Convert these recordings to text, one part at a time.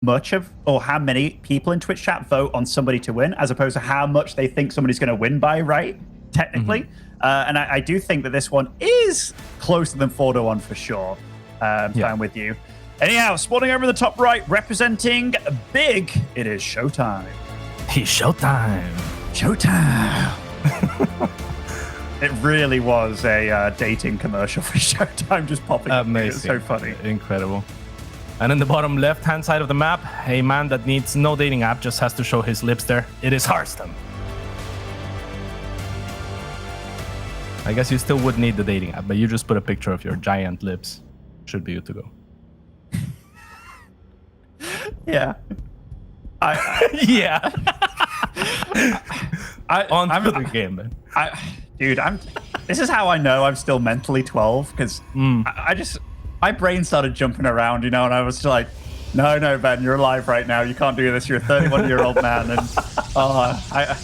much of, or how many people in Twitch chat vote on somebody to win, as opposed to how much they think somebody's going to win by, right? Technically. And I do think that this one is closer than 4-1 for sure. I'm with you. Anyhow, spawning over in the top right, representing big, it is ShoWTimE. He's ShoWTimE. ShoWTimE. It really was a dating commercial for ShoWTimE just popping up. It's so funny. Incredible. And in the bottom left-hand side of the map, a man that needs no dating app, just has to show his lips there. It is Harstem. I guess you still would need the dating app, but you just put a picture of your giant lips. Should be good to go. Yeah. Yeah. On to the game, man. Dude, this is how I know I'm still mentally 12, because my brain started jumping around, you know, and I was like, no, Ben, you're alive right now. You can't do this. You're a 31-year-old man. And I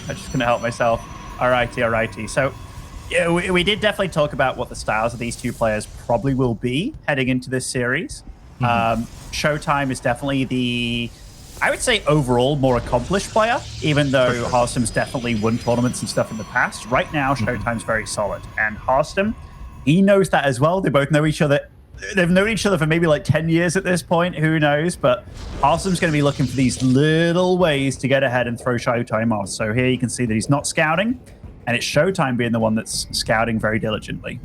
just couldn't help myself. Alrighty. So, yeah, we did definitely talk about what the styles of these two players probably will be heading into this series. ShoWTimE is definitely I would say overall more accomplished player, even though Harstem's definitely won tournaments and stuff in the past. Right now, ShoWTimE's very solid. And Harstem, he knows that as well. They both know each other. They've known each other for maybe like 10 years at this point. Who knows? But Harstem's going to be looking for these little ways to get ahead and throw ShoWTimE off. So here you can see that he's not scouting, and it's ShoWTimE being the one that's scouting very diligently.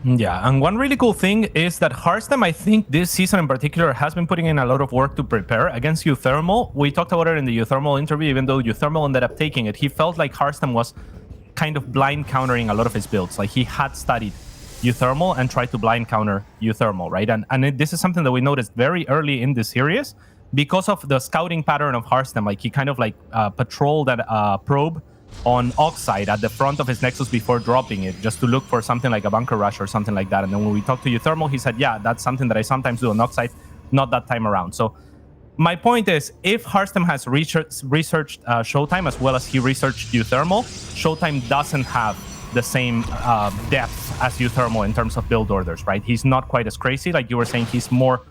Yeah, and one really cool thing is that Harstem, I think this season in particular, has been putting in a lot of work to prepare against ShoWThermal. We talked about it in the ShoWThermal interview. Even though ShoWThermal ended up taking it, he felt like Harstem was kind of blind countering a lot of his builds. Like he had studied ShoWThermal and tried to blind counter ShoWThermal, right? And this is something that we noticed very early in the series because of the scouting pattern of Harstem. Like he kind of like patrolled that probe on Oxide at the front of his Nexus before dropping it, just to look for something like a bunker rush or something like that. And then when we talked to ShoWThermal, he said, yeah, that's something that I sometimes do on Oxide, not that time around. So my point is, if Harstem has researched ShoWTimE as well as he researched ShoWThermal, ShoWTimE doesn't have the same depth as ShoWThermal in terms of build orders, right? He's not quite as crazy. Like you were saying, he's more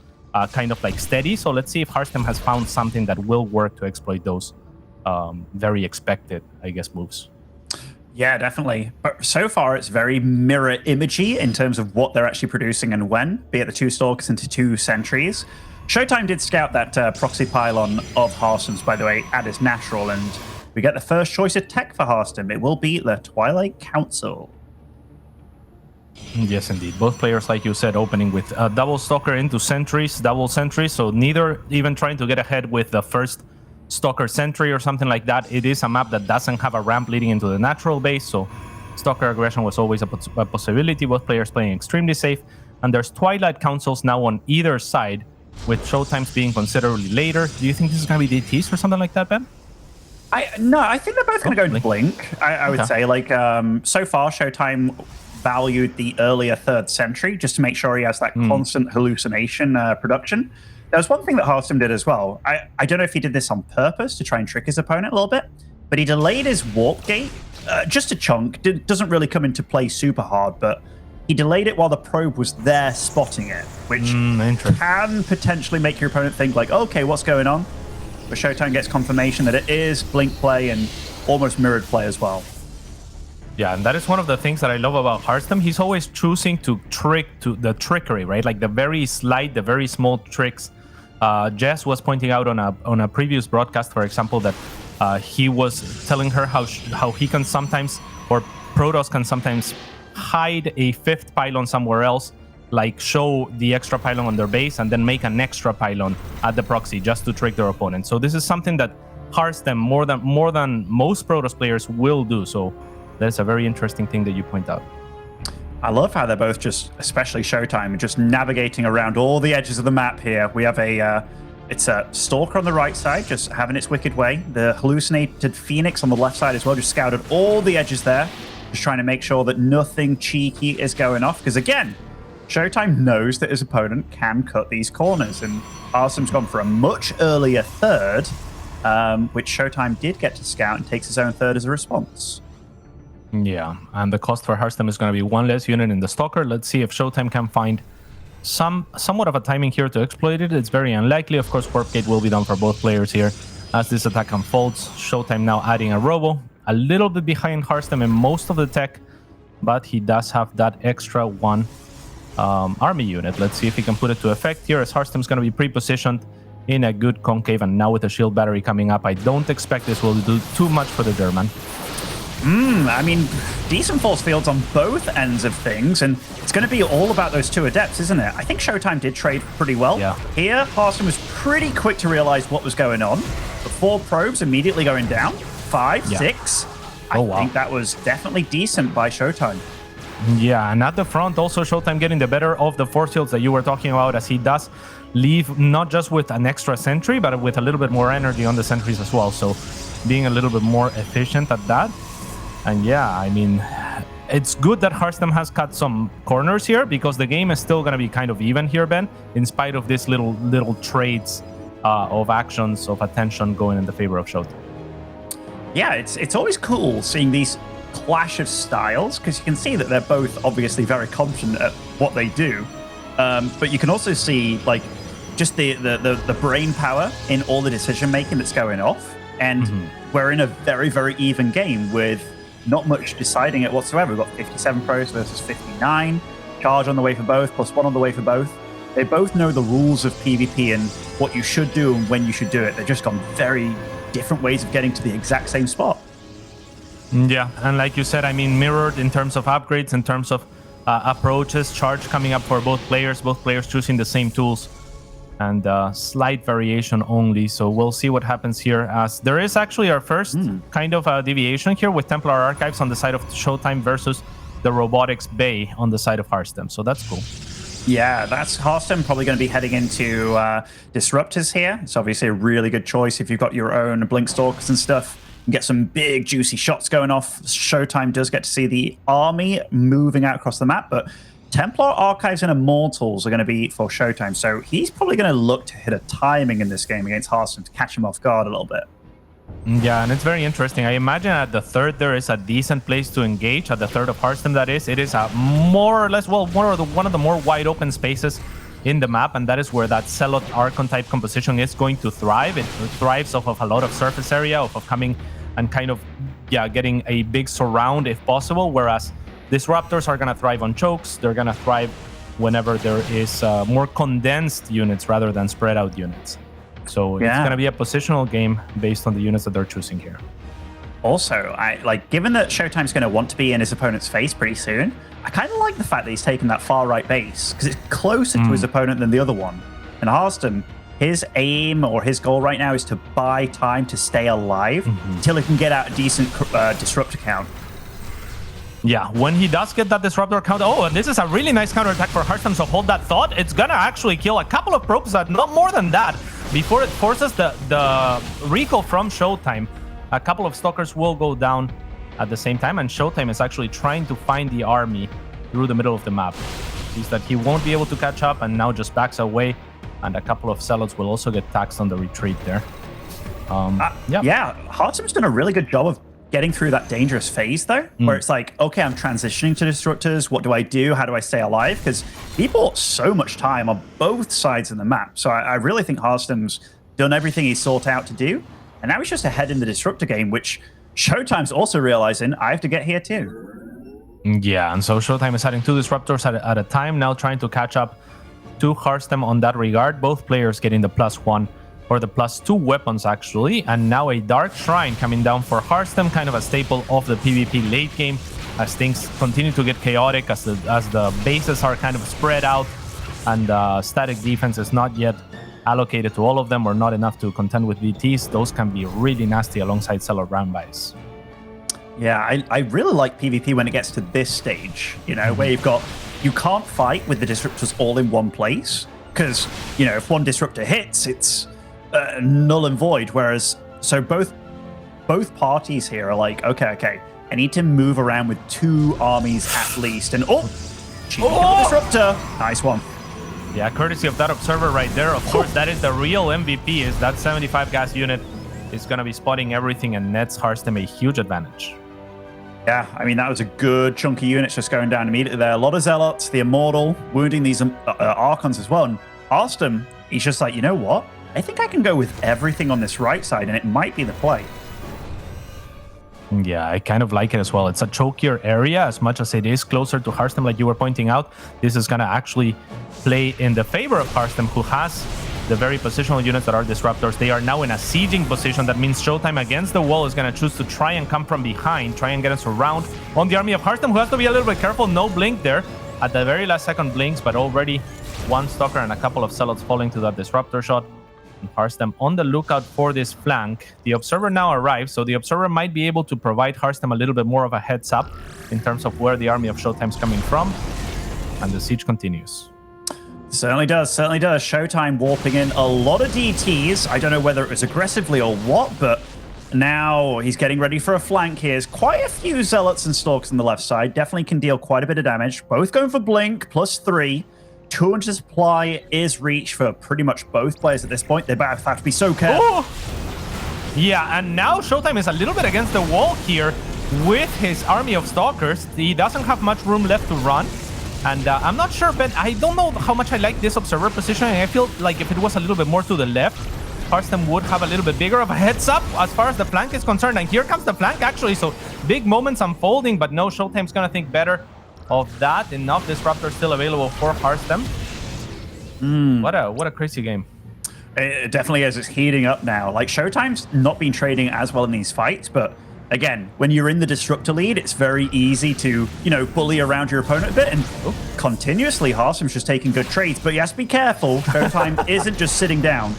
kind of like steady. So let's see if Harstem has found something that will work to exploit those very expected, I guess, moves. Yeah, definitely. But so far, it's very mirror imagey in terms of what they're actually producing and when, be it the 2 Stalkers into 2 Sentries. ShoWTimE did scout that proxy pylon of Harstem's, by the way, at his natural, and we get the first choice of tech for Harstem. It will be the Twilight Council. Yes, indeed. Both players, like you said, opening with double Stalker into Sentries, double Sentries, so neither even trying to get ahead with the first Stalker Sentry or something like that. It is a map that doesn't have a ramp leading into the natural base, so Stalker aggression was always a possibility. Both players playing extremely safe, and there's Twilight Councils now on either side, with ShoWTimE's being considerably later. Do you think this is going to be DTs or something like that, Ben? No, I think they're both going to go Blink. I would say, like, so far ShoWTimE valued the earlier 3rd Sentry just to make sure he has that constant hallucination production. There was one thing that Harstem did as well. I don't know if he did this on purpose to try and trick his opponent a little bit, but he delayed his warp gate just a chunk. Doesn't really come into play super hard, but he delayed it while the probe was there spotting it, which can potentially make your opponent think like, okay, what's going on? But ShoWTimE gets confirmation that it is Blink play and almost mirrored play as well. Yeah, and that is one of the things that I love about Harstem. He's always choosing to the trickery, right? Like the very slight, the very small tricks. Jess was pointing out on a previous broadcast, for example, that he was telling her how he can sometimes, or Protoss can sometimes hide a 5th pylon somewhere else, like show the extra pylon on their base and then make an extra pylon at the proxy just to trick their opponent. So this is something that Harstem more than most Protoss players will do. So that's a very interesting thing that you point out. I love how they're both just, especially ShoWTimE, just navigating around all the edges of the map here. We have it's a Stalker on the right side, just having its wicked way. The hallucinated Phoenix on the left side as well, just scouted all the edges there, just trying to make sure that nothing cheeky is going off. Because again, ShoWTimE knows that his opponent can cut these corners, and Harstem's gone for a much earlier 3rd, which ShoWTimE did get to scout and takes his own 3rd as a response. Yeah, and the cost for Harstem is going to be 1 less unit in the Stalker. Let's see if ShoWTimE can find somewhat of a timing here to exploit it. It's very unlikely. Of course, Warp Gate will be done for both players here as this attack unfolds. ShoWTimE now adding a Robo, a little bit behind Harstem in most of the tech, but he does have that extra one army unit. Let's see if he can put it to effect here, as Harstem's going to be pre-positioned in a good concave, and now with the shield battery coming up, I don't expect this will do too much for the German. I mean, decent force fields on both ends of things, and it's going to be all about those two adepts, isn't it? I think ShoWTimE did trade pretty well. Yeah. Here, Harstem was pretty quick to realize what was going on. The 4 probes immediately going down. 5, 6. I think that was definitely decent by ShoWTimE. Yeah, and at the front, also ShoWTimE getting the better of the force fields that you were talking about, as he does leave not just with an extra sentry, but with a little bit more energy on the sentries as well. So being a little bit more efficient at that. And yeah, I mean, it's good that Harstem has cut some corners here, because the game is still going to be kind of even here, Ben, in spite of these little trades of actions of attention going in the favor of ShoWTimE. Yeah, it's always cool seeing these clash of styles, because you can see that they're both obviously very competent at what they do. But you can also see like just the brain power in all the decision making that's going off. And we're in a very, very even game with not much deciding it whatsoever. We've got 57 pros versus 59. Charge on the way for both, +1 on the way for both. They both know the rules of PvP and what you should do and when you should do it. They've just gone very different ways of getting to the exact same spot. Yeah, and like you said, I mean, mirrored in terms of upgrades, in terms of approaches, charge coming up for both players choosing the same tools, and slight variation only. So we'll see what happens here, as there is actually our first kind of deviation here with Templar Archives on the side of ShoWTimE versus the Robotics Bay on the side of Harstem. So that's cool. Yeah, that's Harstem probably going to be heading into Disruptors here. It's obviously a really good choice if you've got your own Blink Stalkers and stuff. You get some big, juicy shots going off. ShoWTimE does get to see the army moving out across the map, but Templar Archives and Immortals are going to be for ShoWTimE, so he's probably going to look to hit a timing in this game against Harstem to catch him off guard a little bit. Yeah, and it's very interesting. I imagine at the third there is a decent place to engage. At the third of Harstem, that is. It is a more or less, well, one of the more wide open spaces in the map, and that is where that Zealot Archon type composition is going to thrive. It thrives off of a lot of surface area, off of coming and kind of, getting a big surround if possible, whereas Disruptors are going to thrive on chokes. They're going to thrive whenever there is more condensed units rather than spread out units. So it's going to be a positional game based on the units that they're choosing here. Also, given that ShoWTimE's going to want to be in his opponent's face pretty soon, I kind of like the fact that he's taken that far right base, because it's closer to his opponent than the other one. And Harstem, his aim or his goal right now is to buy time to stay alive until he can get out a decent disruptor count. Yeah, when he does get that disruptor count, and this is a really nice counterattack for Harstem, so hold that thought. It's gonna actually kill a couple of probes, not more than that, before it forces the recall from ShoWTimE. A couple of stalkers will go down at the same time, and ShoWTimE is actually trying to find the army through the middle of the map. Sees that he won't be able to catch up, and now just backs away, and a couple of zealots will also get taxed on the retreat there. Yeah, Harstem's done a really good job of getting through that dangerous phase, though, where it's like, okay, I'm transitioning to Disruptors. What do I do? How do I stay alive? Because he bought so much time on both sides of the map. So I really think Harstem's done everything he sought out to do. And now he's just ahead in the Disruptor game, which ShoWTimE's also realizing, I have to get here too. Yeah, and so ShoWTimE is adding 2 Disruptors at a time, now trying to catch up to Harstem on that regard. Both players getting the +1 or the +2 weapons, actually. And now a Dark Shrine coming down for Harstem, kind of a staple of the PvP late game, as things continue to get chaotic, as the bases are kind of spread out, and static defense is not yet allocated to all of them, or not enough to contend with VTs. Those can be really nasty alongside Zealot Rambais. Yeah, I really like PvP when it gets to this stage, where you can't fight with the Disruptors all in one place, because, if one Disruptor hits, it's null and void. Whereas, so both parties here are like, okay, I need to move around with 2 armies at least. And Disruptor, nice one. Yeah, courtesy of that observer right there. Of course, that is the real MVP. Is that 75 gas unit is going to be spotting everything and nets Harstem a huge advantage. Yeah, I mean, that was a good chunk of units just going down immediately there. A lot of Zealots, the Immortal, wounding these Archons as well. And Harstem, he's just like, you know what? I think I can go with everything on this right side, and it might be the play. Yeah, I kind of like it as well. It's a chokier area as much as it is closer to Harstem, like you were pointing out. This is going to actually play in the favor of Harstem, who has the very positional units that are disruptors. They are now in a sieging position. That means ShoWTimE against the wall is going to choose to try and come from behind, try and get us around on the army of Harstem, who has to be a little bit careful. No blink there. At the very last second blinks, but already one Stalker and a couple of Zealots falling to that disruptor shot. And Harstem on the lookout for this flank. The Observer now arrives, so the Observer might be able to provide Harstem a little bit more of a heads up in terms of where the army of ShoWTimE is coming from. And the siege continues. Certainly does, certainly does. ShoWTimE warping in a lot of DTs. I don't know whether it was aggressively or what, but now he's getting ready for a flank here. There's quite a few Zealots and Stalkers on the left side. Definitely can deal quite a bit of damage. Both going for Blink, +3. 200 supply is reached for pretty much both players at this point. They both have to be so careful. Oh! Yeah, and now ShoWTimE is a little bit against the wall here with his army of Stalkers. He doesn't have much room left to run. And I'm not sure, Ben, I don't know how much I like this Observer positioning. I feel like if it was a little bit more to the left, Harstem would have a little bit bigger of a heads up as far as the flank is concerned. And here comes the flank, actually. So big moments unfolding, but no, ShoWTimE's going to think better of that. Enough disruptors still available for Harstem. What a crazy game. It definitely is. It's heating up now. Like, ShoWTimE's not been trading as well in these fights, but again, when you're in the Disruptor lead, it's very easy to, you know, bully around your opponent a bit. And continuously, Harstem's just taking good trades, but you have to be careful. ShoWTimE isn't just sitting down.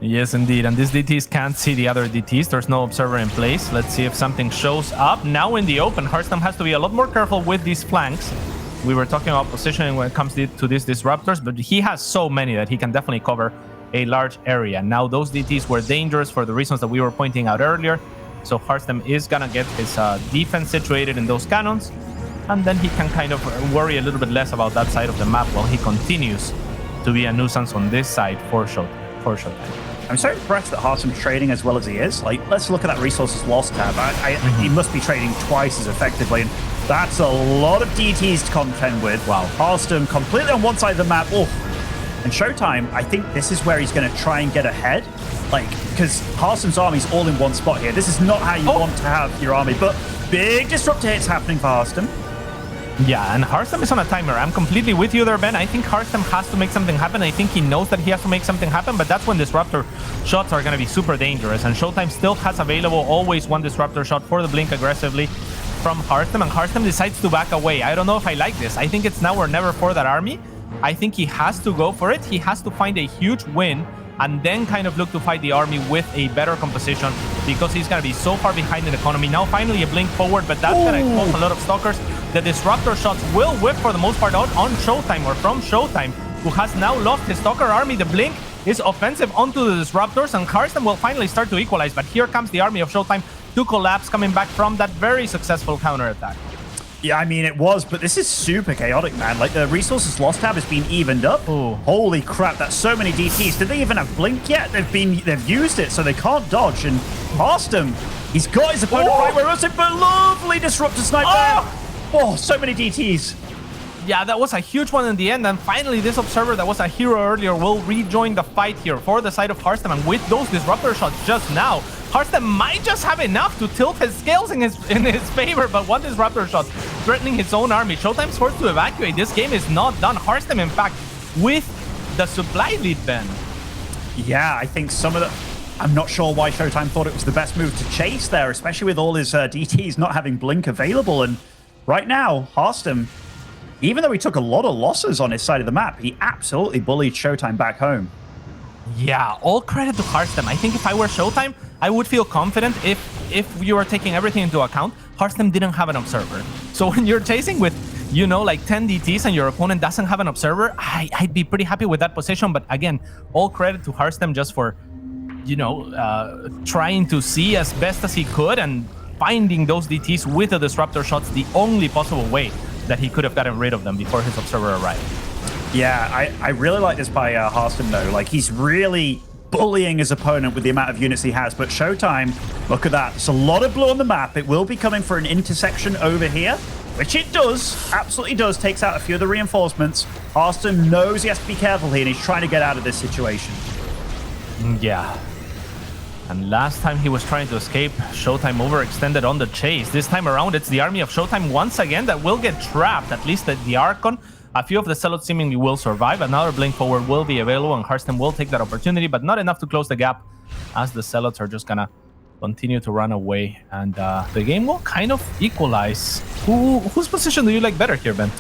Yes, indeed. And these DTs can't see the other DTs. There's no Observer in place. Let's see if something shows up. Now in the open, Harstem has to be a lot more careful with these flanks. We were talking about positioning when it comes to these disruptors, but he has so many that he can definitely cover a large area. Now, those DTs were dangerous for the reasons that we were pointing out earlier. So Harstem is going to get his defense situated in those cannons, and then he can kind of worry a little bit less about that side of the map while he continues to be a nuisance on this side for ShoWTimE. I'm so impressed that Harstem's trading as well as he is. Like, let's look at that resources lost tab. He must be trading twice as effectively, and that's a lot of DTs to contend with. Wow. Harstem completely on one side of the map. Oh, and ShoWTimE, I think this is where he's going to try and get ahead. Like, because Harstem's army's all in one spot here. This is not how you want to have your army, but big disruptor hits happening for Harstem. Yeah, and Harstem is on a timer. I'm completely with you there, Ben. I think Harstem has to make something happen. I think he knows that he has to make something happen, but that's when disruptor shots are going to be super dangerous. And ShoWTimE still has available always one disruptor shot for the blink aggressively from Harstem, and Harstem decides to back away. I don't know if I like this. I think it's now or never for that army. I think he has to go for it. He has to find a huge win and then kind of look to fight the army with a better composition, because he's going to be so far behind in economy. Now finally a blink forward, but that's going to cause a lot of Stalkers. The disruptor shots will whip for the most part out on ShoWTimE, or from ShoWTimE, who has now lost his Stalker army. The blink is offensive onto the disruptors, and Harstem will finally start to equalize. But here comes the army of ShoWTimE to collapse, coming back from that very successful counterattack. Yeah, I mean, it was, but this is super chaotic, man. Like, the resources lost tab has been evened up. Ooh. Holy crap, that's so many DTs. Did they even have blink yet? They've used it, so they can't dodge. And Harstem, he's got his opponent right where it was, but lovely disruptor snipe there. Oh, so many DTs. Yeah, that was a huge one in the end. And finally, this Observer that was a hero earlier will rejoin the fight here for the side of Harstem. And with those disruptor shots just now, Harstem might just have enough to tilt his scales in his favor, but one disruptor shot threatening his own army. ShoWTimE's forced to evacuate. This game is not done. Harstem, in fact, with the supply lead, Ben. Yeah, I think some of the... I'm not sure why ShoWTimE thought it was the best move to chase there, especially with all his DTs not having blink available. And right now, Harstem, even though he took a lot of losses on his side of the map, he absolutely bullied ShoWTimE back home. Yeah, all credit to Harstem. I think if I were ShoWTimE, I would feel confident if you are taking everything into account. Harstem didn't have an Observer. So when you're chasing with, you know, like 10 DTs and your opponent doesn't have an Observer, I'd be pretty happy with that position. But again, all credit to Harstem just for, you know, trying to see as best as he could and finding those DTs with the disruptor shots the only possible way that he could have gotten rid of them before his Observer arrived. Yeah, I really like this by Harstem, though. Like, he's really bullying his opponent with the amount of units he has. But ShoWTimE, look at that. It's a lot of blue on the map. It will be coming for an intersection over here, which it does, absolutely does. Takes out a few of the reinforcements. Harstem knows he has to be careful here, and he's trying to get out of this situation. Yeah. And last time he was trying to escape, ShoWTimE overextended on the chase. This time around, it's the army of ShoWTimE once again that will get trapped. At least the Archon. A few of the Zealots seemingly will survive. Another blink forward will be available, and Harstem will take that opportunity, but not enough to close the gap, as the Zealots are just gonna continue to run away, and the game will kind of equalize. Whose position do you like better here, Ben?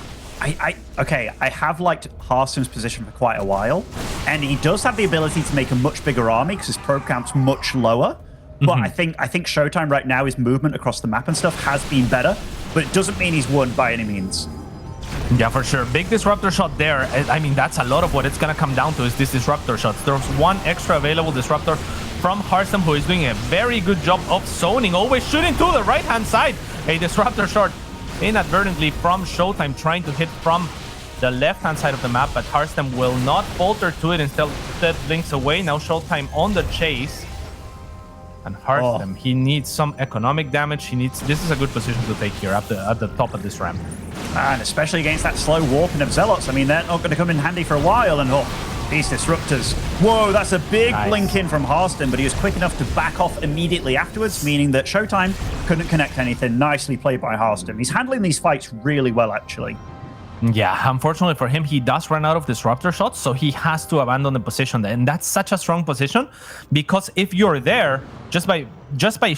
Okay, I have liked Harstem's position for quite a while, and he does have the ability to make a much bigger army because his probe count's much lower. But I think ShoWTimE right now, his movement across the map and stuff has been better, but it doesn't mean he's won by any means. Yeah, for sure. Big disruptor shot there. I mean, that's a lot of what it's gonna come down to is this disruptor shot. There's one extra available disruptor from Harstem, who is doing a very good job of zoning, always shooting to the right-hand side. A disruptor shot inadvertently from ShoWTimE, trying to hit from the left-hand side of the map, but Harstem will not falter to it. Instead blinks away. Now ShoWTimE on the chase. And Harstem, he needs some economic damage. This is a good position to take here at the top of this ramp. And especially against that slow warping of Zealots. I mean, they're not going to come in handy for a while. And these disruptors. Whoa, that's a big blink in from Harstem, but he was quick enough to back off immediately afterwards, meaning that ShoWTimE couldn't connect anything. Nicely played by Harstem. He's handling these fights really well, actually. Yeah, unfortunately for him, he does run out of disruptor shots, so he has to abandon the position. And that's such a strong position, because if you're there, just by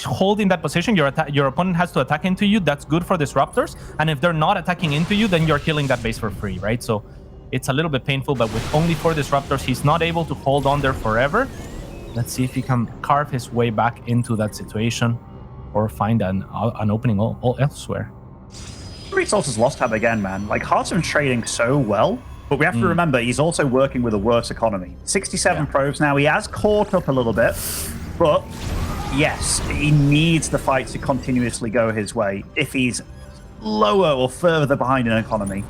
holding that position, your opponent has to attack into you. That's good for disruptors. And if they're not attacking into you, then you're killing that base for free, right? So it's a little bit painful, but with only 4 disruptors, he's not able to hold on there forever. Let's see if he can carve his way back into that situation or find an opening elsewhere. Resources lost tab again, man. Like, Harstem's trading so well, but we have to remember he's also working with a worse economy. 67 probes now. He has caught up a little bit, but yes, he needs the fight to continuously go his way if he's lower or further behind in economy.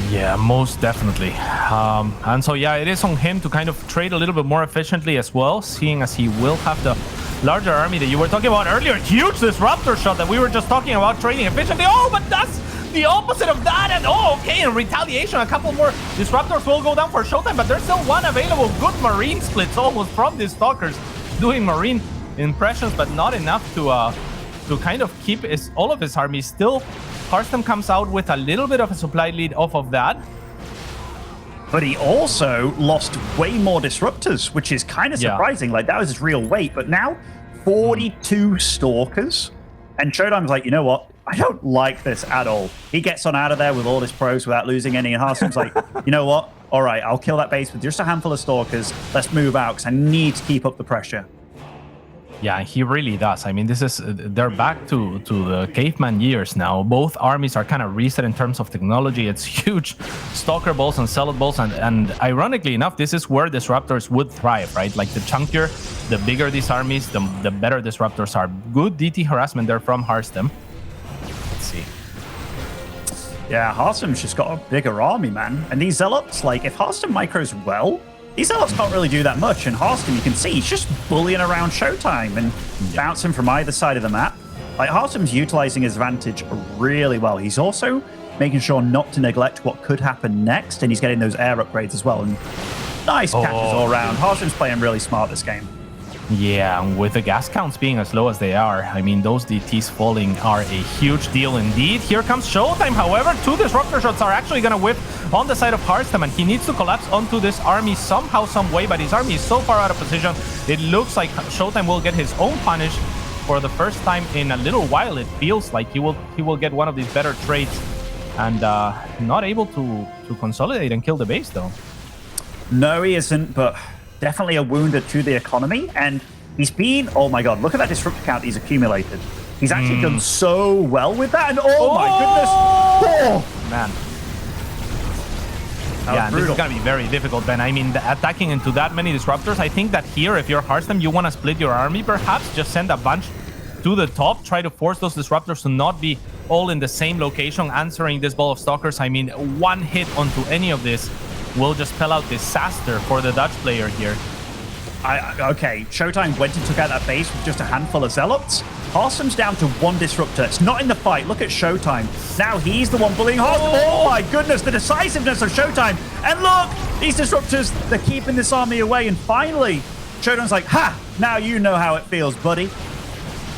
Yeah, most definitely. And so, yeah, it is on him to kind of trade a little bit more efficiently as well, seeing as he will have the larger army that you were talking about earlier. Huge disruptor shot that we were just talking about trading efficiently. Oh, but that's the opposite of that. And okay, in retaliation, a couple more disruptors will go down for ShoWTimE, but there's still one available. Good marine splits almost from these stalkers, doing marine impressions, but not enough to kind of keep all of his army. Still, Harstem comes out with a little bit of a supply lead off of that. But he also lost way more disruptors, which is kind of surprising. Like, that was his real weight. But now, 42 stalkers. And ShoWTimE's like, you know what? I don't like this at all. He gets on out of there with all his pros without losing any. And Harstem's like, you know what? All right, I'll kill that base with just a handful of stalkers. Let's move out, because I need to keep up the pressure. Yeah, he really does. I mean, they're back to the caveman years now. Both armies are kind of reset in terms of technology. It's huge stalker balls and zealot balls, and ironically enough, this is where disruptors would thrive, right? Like, the chunkier, the bigger these armies, the better disruptors are. Good DT harassment there from Harstem. Let's see. Yeah, Harstem's just got a bigger army, man. And these zealots, like, if Harstem micros well, these zealots can't really do that much. And Harstem, you can see, he's just bullying around ShoWTimE and bouncing from either side of the map. Like, Harstem's utilizing his advantage really well. He's also making sure not to neglect what could happen next, and he's getting those air upgrades as well. And nice catches all around. Harstem's playing really smart this game. Yeah, and with the gas counts being as low as they are, I mean, those DTs falling are a huge deal indeed. Here comes ShoWTimE, however. 2 disruptor shots are actually going to whip on the side of Harstem, and he needs to collapse onto this army somehow, some way, but his army is so far out of position. It looks like ShoWTimE will get his own punish for the first time in a little while. It feels like he will get one of these better trades, and not able to consolidate and kill the base, though. No, he isn't, but definitely a wounder to the economy. And he's been, oh my god, look at that disruptor count he's accumulated. He's actually done so well with that, and my goodness. Oh, man. Yeah, this is going to be very difficult, Ben. I mean, attacking into that many disruptors, I think that here, if you're Harstem, you want to split your army, perhaps. Just send a bunch to the top. Try to force those disruptors to not be all in the same location, answering this ball of stalkers. I mean, one hit onto any of this, will just spell out disaster for the Dutch player here. Okay, ShoWTimE went and took out that base with just a handful of Zealots. Harstem's down to 1 disruptor. It's not in the fight. Look at ShoWTimE. Now he's the one bullying Harstem. Oh my goodness, the decisiveness of ShoWTimE. And look, these disruptors, they're keeping this army away. And finally, ShoWTimE's like, ha, now you know how it feels, buddy.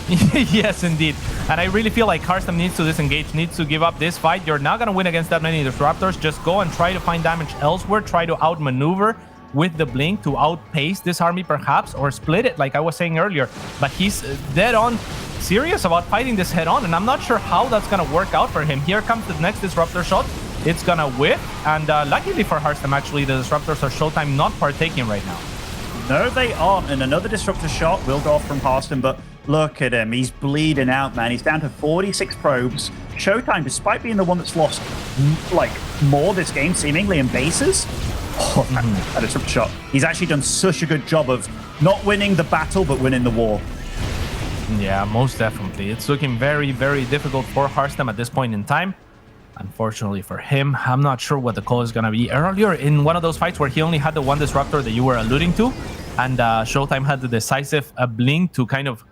Yes, indeed. And I really feel like Harstem needs to disengage, needs to give up this fight. You're not going to win against that many disruptors. Just go and try to find damage elsewhere. Try to outmaneuver with the blink to outpace this army perhaps, or split it like I was saying earlier. But he's dead on serious about fighting this head on, and I'm not sure how that's going to work out for him. Here comes the next disruptor shot. It's going to whip, and luckily for Harstem, actually, the disruptors are ShoWTimE not partaking right now. No, they aren't. And another disruptor shot will go off from Harstem, but look at him. He's bleeding out, man. He's down to 46 probes. ShoWTimE, despite being the one that's lost like more this game, seemingly in bases, that disruptor shot. He's actually done such a good job of not winning the battle, but winning the war. Yeah, most definitely. It's looking very, very difficult for Harstem at this point in time. Unfortunately for him, I'm not sure what the call is going to be. Earlier in one of those fights where he only had the one disruptor that you were alluding to, and ShoWTimE had the decisive blink to kind of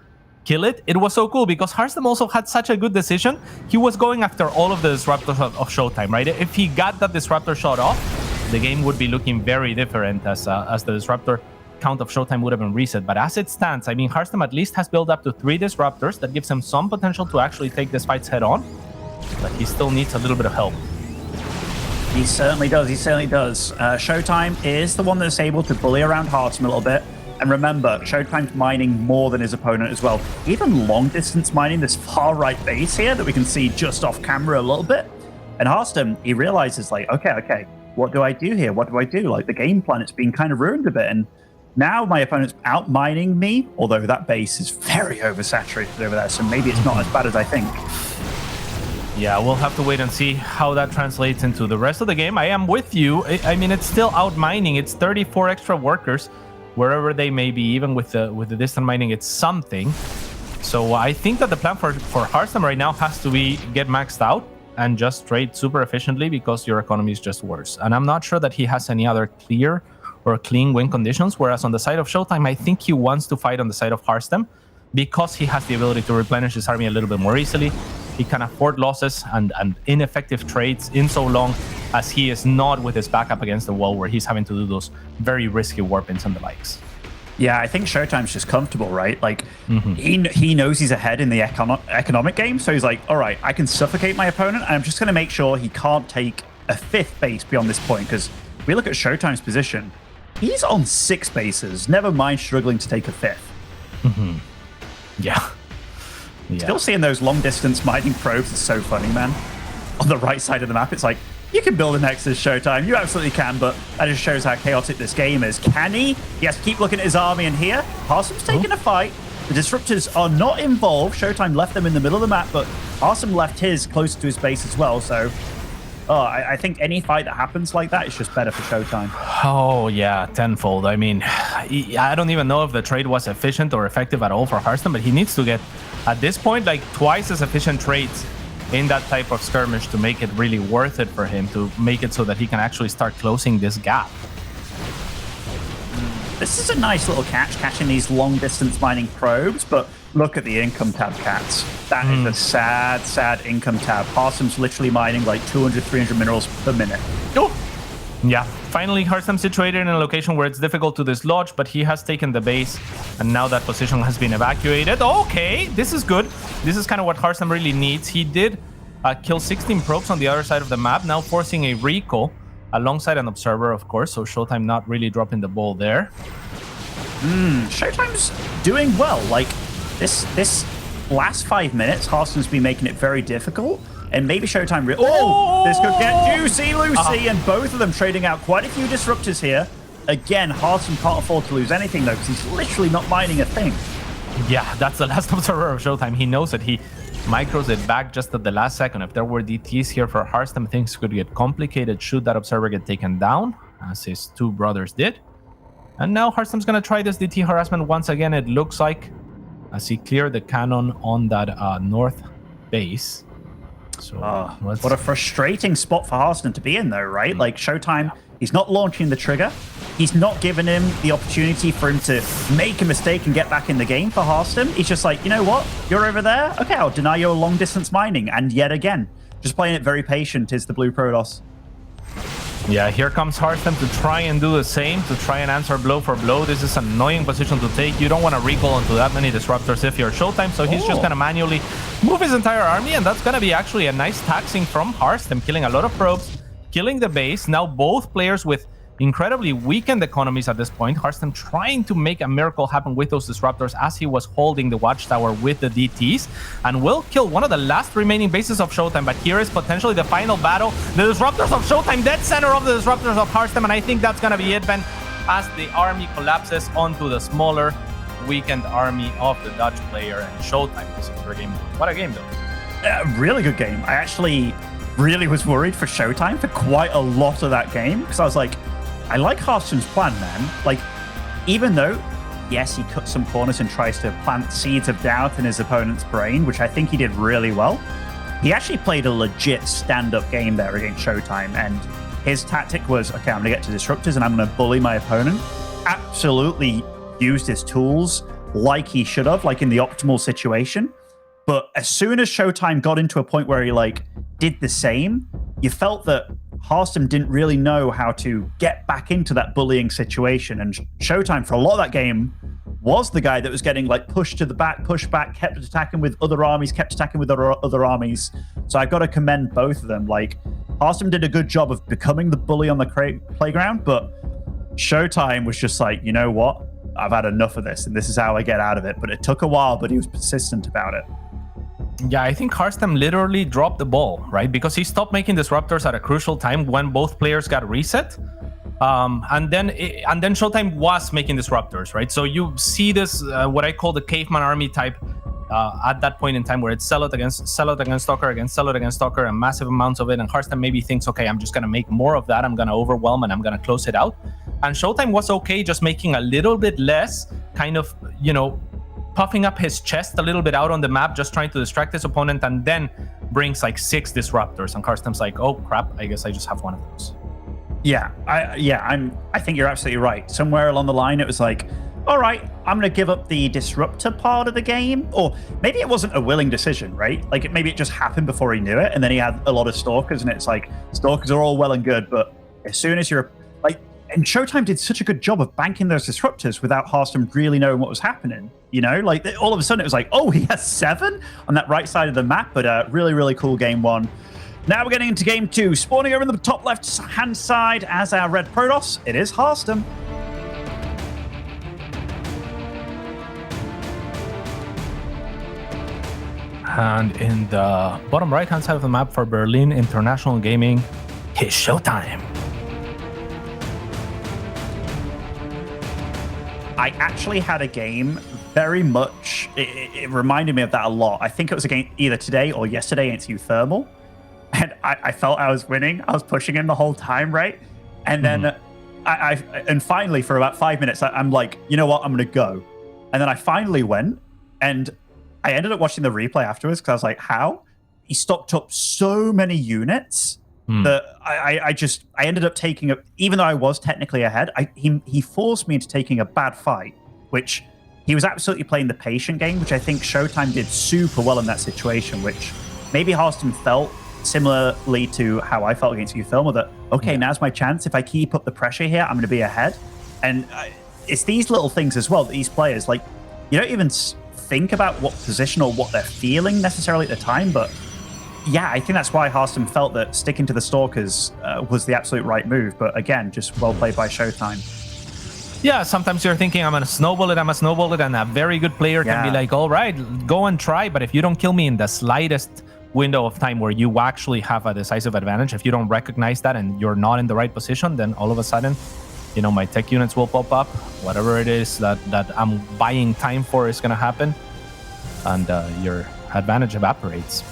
kill it, it was so cool because Harstem also had such a good decision. He was going after all of the disruptors of ShoWTimE, right? If he got that disruptor shot off, the game would be looking very different as the disruptor count of ShoWTimE would have been reset. But as it stands, I mean, Harstem at least has built up to 3 disruptors. That gives him some potential to actually take this fight head on. But he still needs a little bit of help. He certainly does. He certainly does. ShoWTimE is the one that's able to bully around Harstem a little bit. And remember, ShoWTimE's mining more than his opponent as well. Even long distance mining this far right base here that we can see just off camera a little bit. And Harstem, he realizes like, okay, what do I do here? What do I do? Like the game plan, it's been kind of ruined a bit. And now my opponent's out mining me, although that base is very oversaturated over there. So maybe it's not as bad as I think. Yeah, we'll have to wait and see how that translates into the rest of the game. I am with you. I mean, it's still out mining. It's 34 extra workers, wherever they may be. Even with the distant mining, it's something. So I think that the plan for Harstem right now has to be get maxed out and just trade super efficiently because your economy is just worse. And I'm not sure that he has any other clear or clean win conditions. Whereas on the side of ShoWTimE, I think he wants to fight on the side of Harstem because he has the ability to replenish his army a little bit more easily. He can afford losses and ineffective trades in so long as he is not with his back up against the wall where he's having to do those very risky warpins and the likes. Yeah, I think ShoWTimE's just comfortable, right? Like, he knows he's ahead in the economic game, so he's like, all right, I can suffocate my opponent, and I'm just going to make sure he can't take a 5th base beyond this point, because we look at ShoWTimE's position, he's on 6 bases, never mind struggling to take a 5th. Yeah. Still seeing those long-distance mining probes is so funny, man. On the right side of the map, it's like, you can build a Nexus, ShoWTimE. You absolutely can, but that just shows how chaotic this game is. Can he? He has to keep looking at his army, and here, Harstem's taking a fight. The disruptors are not involved. ShoWTimE left them in the middle of the map, but Harstem left his closer to his base as well, so... I think any fight that happens like that is just better for ShoWTimE. Oh, yeah, tenfold. I mean, I don't even know if the trade was efficient or effective at all for Harstem, but he needs to get, at this point, like twice as efficient trades in that type of skirmish to make it really worth it for him, to make it so that he can actually start closing this gap. This is a nice little catching these long-distance mining probes, but look at the income tab, cats. That is a sad, sad income tab. Harstem's literally mining like 200, 300 minerals per minute. Oh! Yeah, finally Harstem situated in a location where it's difficult to dislodge, but he has taken the base, and now that position has been evacuated. Okay, this is good. This is kind of what Harstem really needs. He did kill 16 probes on the other side of the map, now forcing a recall alongside an observer, of course, so ShoWTimE not really dropping the ball there. ShoWTimE's doing well. Like, this last 5 minutes, Harstem's been making it very difficult, and maybe ShoWTimE... this could get juicy, Lucy, and both of them trading out quite a few disruptors here. Again, Harstem can't afford to lose anything, though, because he's literally not mining a thing. Yeah, that's the last observer of ShoWTimE. He knows that he micros it back just at the last second. If there were DTs here for Harstem, things could get complicated should that observer get taken down, as his 2 brothers did. And now Harstem's going to try this DT harassment once again, it looks like, as he cleared the cannon on that north base. So what a frustrating spot for Harstem to be in, though, right? Like, ShoWTimE, he's not launching the trigger. He's not giving him the opportunity for him to make a mistake and get back in the game for Harstem. He's just like, you know what? You're over there? Okay, I'll deny your long-distance mining. And yet again, just playing it very patient is the blue Protoss. Yeah, here comes Harstem to try and do the same, to try and answer blow for blow. This is an annoying position to take. You don't want to recall into that many disruptors if you're ShoWTimE, so he's just going to manually move his entire army, and that's going to be actually a nice taxing from Harstem, killing a lot of probes, killing the base. Now both players with incredibly weakened economies at this point. Harstem trying to make a miracle happen with those disruptors as he was holding the watchtower with the DTs, and will kill one of the last remaining bases of ShoWTimE. But here is potentially the final battle. The disruptors of ShoWTimE, dead center of the disruptors of Harstem, and I think that's gonna be it, Ben, as the army collapses onto the smaller, weakened army of the Dutch player and ShoWTimE. This is their game. What a game, though. Really good game. I actually really was worried for ShoWTimE for quite a lot of that game, because I was like, I like Harstem's plan, man. Like, even though, yes, he cuts some corners and tries to plant seeds of doubt in his opponent's brain, which I think he did really well, he actually played a legit stand-up game there against ShoWTimE, and his tactic was, okay, I'm going to get to disruptors and I'm going to bully my opponent. Absolutely used his tools like he should have, like in the optimal situation. But as soon as ShoWTimE got into a point where he, like, did the same, you felt that Harstem didn't really know how to get back into that bullying situation, and ShoWTimE for a lot of that game was the guy that was getting like pushed to the back, pushed back, kept attacking with other armies, kept attacking with other armies. So I've got to commend both of them. Like, Harstem did a good job of becoming the bully on the playground, but ShoWTimE was just like, you know what? I've had enough of this, and this is how I get out of it. But it took a while, but he was persistent about it. Yeah, I think Harstem literally dropped the ball, right? Because he stopped making disruptors at a crucial time when both players got reset. And then ShoWTimE was making disruptors, right? So you see this, what I call the caveman army type at that point in time, where it's Zealot against Stalker against Zealot against Stalker, and massive amounts of it. And Harstem maybe thinks, okay, I'm just going to make more of that. I'm going to overwhelm and I'm going to close it out. And ShoWTimE was okay just making a little bit less, kind of, you know, puffing up his chest a little bit out on the map, just trying to distract his opponent, and then brings like 6 disruptors. And Harstem's like, oh crap, I guess I just have one of those. Yeah, I think you're absolutely right. Somewhere along the line, it was like, all right, I'm going to give up the disruptor part of the game. Or maybe it wasn't a willing decision, right? Like, maybe it just happened before he knew it, and then he had a lot of stalkers, and it's like, stalkers are all well and good, but as soon as you're like, and ShoWTimE did such a good job of banking those disruptors without Harstem really knowing what was happening. You know, like, all of a sudden it was like, oh, he has 7 on that right side of the map. But really, really cool game 1. Now we're getting into game 2. Spawning over in the top left-hand side as our red Protoss, it is Harstem. And in the bottom right-hand side of the map for Berlin International Gaming, it's ShoWTimE. I actually had a game very much, it reminded me of that a lot. I think it was against either today or yesterday against ShoWThermal. And I felt I was winning. I was pushing him the whole time, right? And then and finally, for about 5 minutes, I'm like, you know what? I'm going to go. And then I finally went, and I ended up watching the replay afterwards because I was like, how? He stocked up so many units that I ended up taking a, even though I was technically ahead, he forced me into taking a bad fight, which he was absolutely playing the patient game, which I think ShoWTimE did super well in that situation, which maybe Harstem felt similarly to how I felt against ShoWThermal, that, okay, now's my chance. If I keep up the pressure here, I'm going to be ahead. And it's these little things as well that these players, like, you don't even think about what position or what they're feeling necessarily at the time, but yeah, I think that's why Harstem felt that sticking to the Stalkers was the absolute right move. But again, just well played by ShoWTimE. Yeah, sometimes you're thinking, I'm going to snowball it, and a very good player can be like, all right, go and try, but if you don't kill me in the slightest window of time where you actually have a decisive advantage, if you don't recognize that and you're not in the right position, then all of a sudden, you know, my tech units will pop up, whatever it is that I'm buying time for is going to happen, and your advantage evaporates.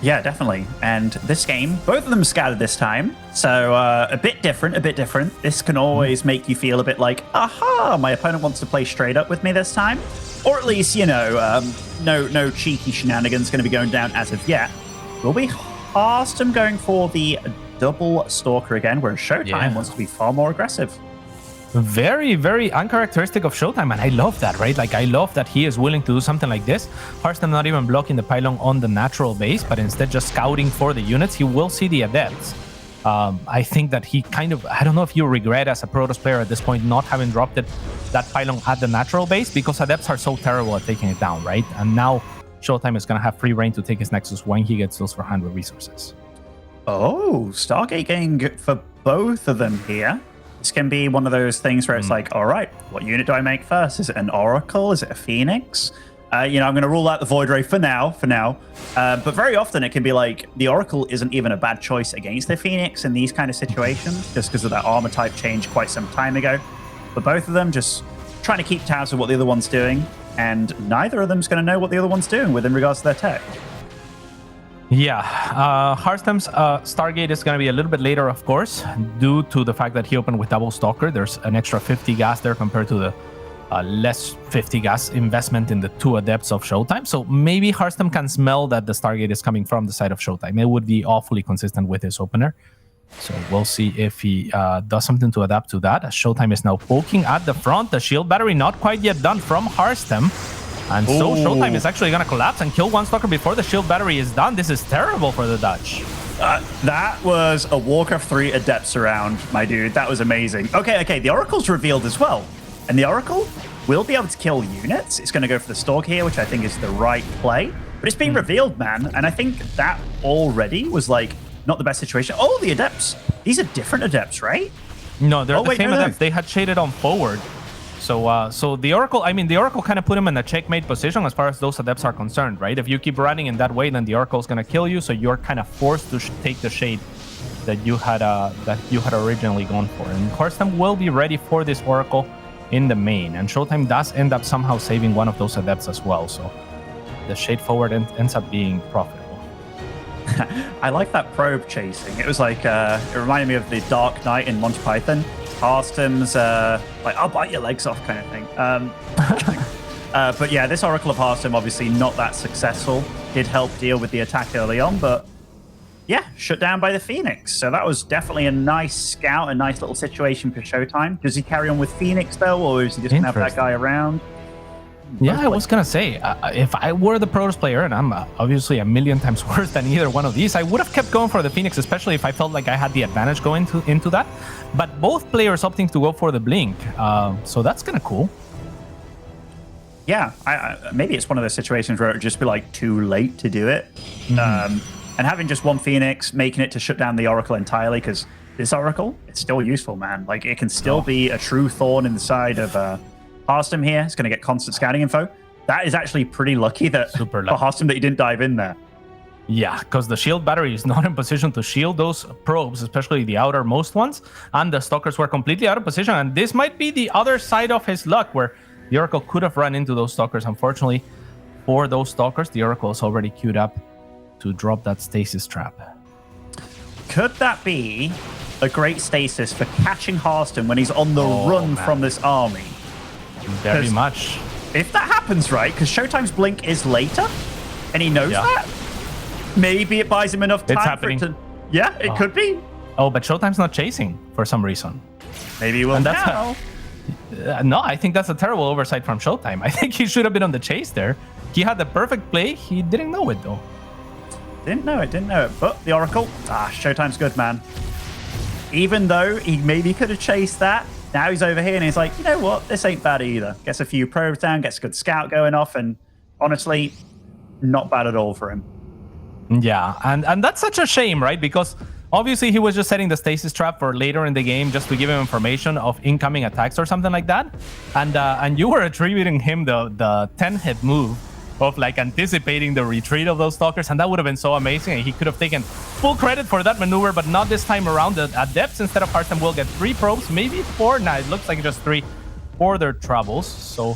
Yeah, definitely. And this game, both of them scattered this time. So a bit different. This can always make you feel a bit like, aha, my opponent wants to play straight up with me this time. Or at least, you know, no cheeky shenanigans going to be going down as of yet. will be Harstem going for the double Stalker again, whereas ShoWTimE wants to be far more aggressive. Very, very uncharacteristic of ShoWTimE, and I love that, right? Like, I love that he is willing to do something like this. Harstem not even blocking the pylon on the natural base, but instead just scouting for the units. He will see the Adepts. I think that he kind of, I don't know if you regret as a Protoss player at this point not having dropped that pylon at the natural base, because Adepts are so terrible at taking it down, right? And now ShoWTimE is going to have free reign to take his Nexus when he gets those 400 resources. Oh, Stargate getting for both of them here. This can be one of those things where it's like, all right, what unit do I make first? Is it an Oracle? Is it a Phoenix? I'm going to rule out the Void Ray for now. But very often it can be like the Oracle isn't even a bad choice against the Phoenix in these kind of situations, just because of that armor type change quite some time ago. But both of them just trying to keep tabs of what the other one's doing, and neither of them's going to know what the other one's doing within regards to their tech. Yeah, Harstem's Stargate is going to be a little bit later, of course, due to the fact that he opened with double Stalker. There's an extra 50 gas there compared to the less 50 gas investment in the 2 Adepts of ShoWTimE. So maybe Harstem can smell that the Stargate is coming from the side of ShoWTimE. It would be awfully consistent with his opener. So we'll see if he does something to adapt to that. As ShoWTimE is now poking at the front. The shield battery not quite yet done from Harstem. And so ShoWTimE is actually going to collapse and kill one Stalker before the shield battery is done. This is terrible for the Dutch. That was a Warcraft 3 Adepts around, my dude. That was amazing. Okay. The Oracle's revealed as well. And the Oracle will be able to kill units. It's going to go for the Stalk here, which I think is the right play. But it's being revealed, man. And I think that already was like not the best situation. Oh, the Adepts. These are different Adepts, right? No, they're the same Adepts. They had shaded on forward. So the Oracle, the Oracle kind of put him in a checkmate position as far as those Adepts are concerned, right? If you keep running in that way, then the Oracle is going to kill you. So you're kind of forced to take the shade that you had originally gone for. And Harstem will be ready for this Oracle in the main. And ShoWTimE does end up somehow saving one of those Adepts as well. So the shade forward ends up being profitable. I like that probe chasing. It was like, it reminded me of the Dark Knight in Monty Python. Harstem's like, I'll bite your legs off kind of thing. But yeah, this Oracle of Harstem obviously not that successful. Did help deal with the attack early on, but yeah, shut down by the Phoenix. So that was definitely a nice scout, a nice little situation for ShoWTimE. Does he carry on with Phoenix though, or is he just gonna have that guy around? Yeah, I was gonna say, if I were the Protoss player, and I'm obviously a million times worse than either one of these, I would have kept going for the Phoenix, especially if I felt like I had the advantage going into that. But both players opting to go for the Blink, so that's kind of cool. Yeah, maybe it's one of those situations where it would just be like too late to do it. And having just one Phoenix, making it to shut down the Oracle entirely, because this Oracle, it's still useful, man. Like, it can still be a true thorn in the side of Harstem here. It's going to get constant scouting info. That is actually pretty lucky that for Harstem that he didn't dive in there. Yeah, because the shield battery is not in position to shield those probes, especially the outermost ones, and the Stalkers were completely out of position. And this might be the other side of his luck, where the Oracle could have run into those Stalkers. Unfortunately, for those Stalkers, the Oracle is already queued up to drop that stasis trap. Could that be a great stasis for catching Harstem when he's on the run from this army? Very much. If that happens, right, because ShoWTimE's Blink is later, and he knows that, maybe it buys him enough time for it to... Yeah, it could be. Oh, but ShoWTimE's not chasing for some reason. Maybe he will now. No, I think that's a terrible oversight from ShoWTimE. I think he should have been on the chase there. He had the perfect play. He didn't know it, though. Didn't know it. But the Oracle, ShoWTimE's good, man. Even though he maybe could have chased that, now he's over here and he's like, you know what? This ain't bad either. Gets a few probes down, gets a good scout going off, and honestly, not bad at all for him. Yeah, and that's such a shame, right? Because obviously he was just setting the stasis trap for later in the game just to give him information of incoming attacks or something like that. And you were attributing him the 10-hit move of like anticipating the retreat of those Stalkers, and that would have been so amazing. And he could have taken full credit for that maneuver, but not this time around. At depths, instead of Harstem will get 3 probes, maybe 4. Nah, it looks like just 3 for their troubles. So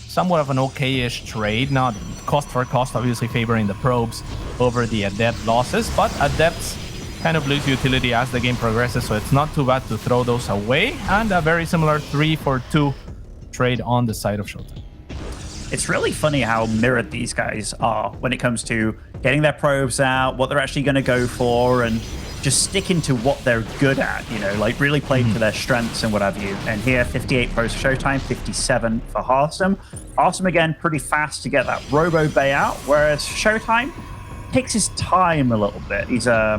somewhat of an okay-ish trade. Not cost for cost, obviously favoring the probes over the adept losses, but adepts kind of lose utility as the game progresses, so it's not too bad to throw those away. And a very similar 3-for-2 trade on the side of ShoWTimE. It's really funny how mirrored these guys are when it comes to getting their probes out, what they're actually going to go for, and just sticking to what they're good at, you know, like really playing to their strengths and what have you. And here, 58 probes for ShoWTimE, 57 for Harstem. Harstem, again, pretty fast to get that Robo Bay out, whereas ShoWTimE takes his time a little bit. He's, I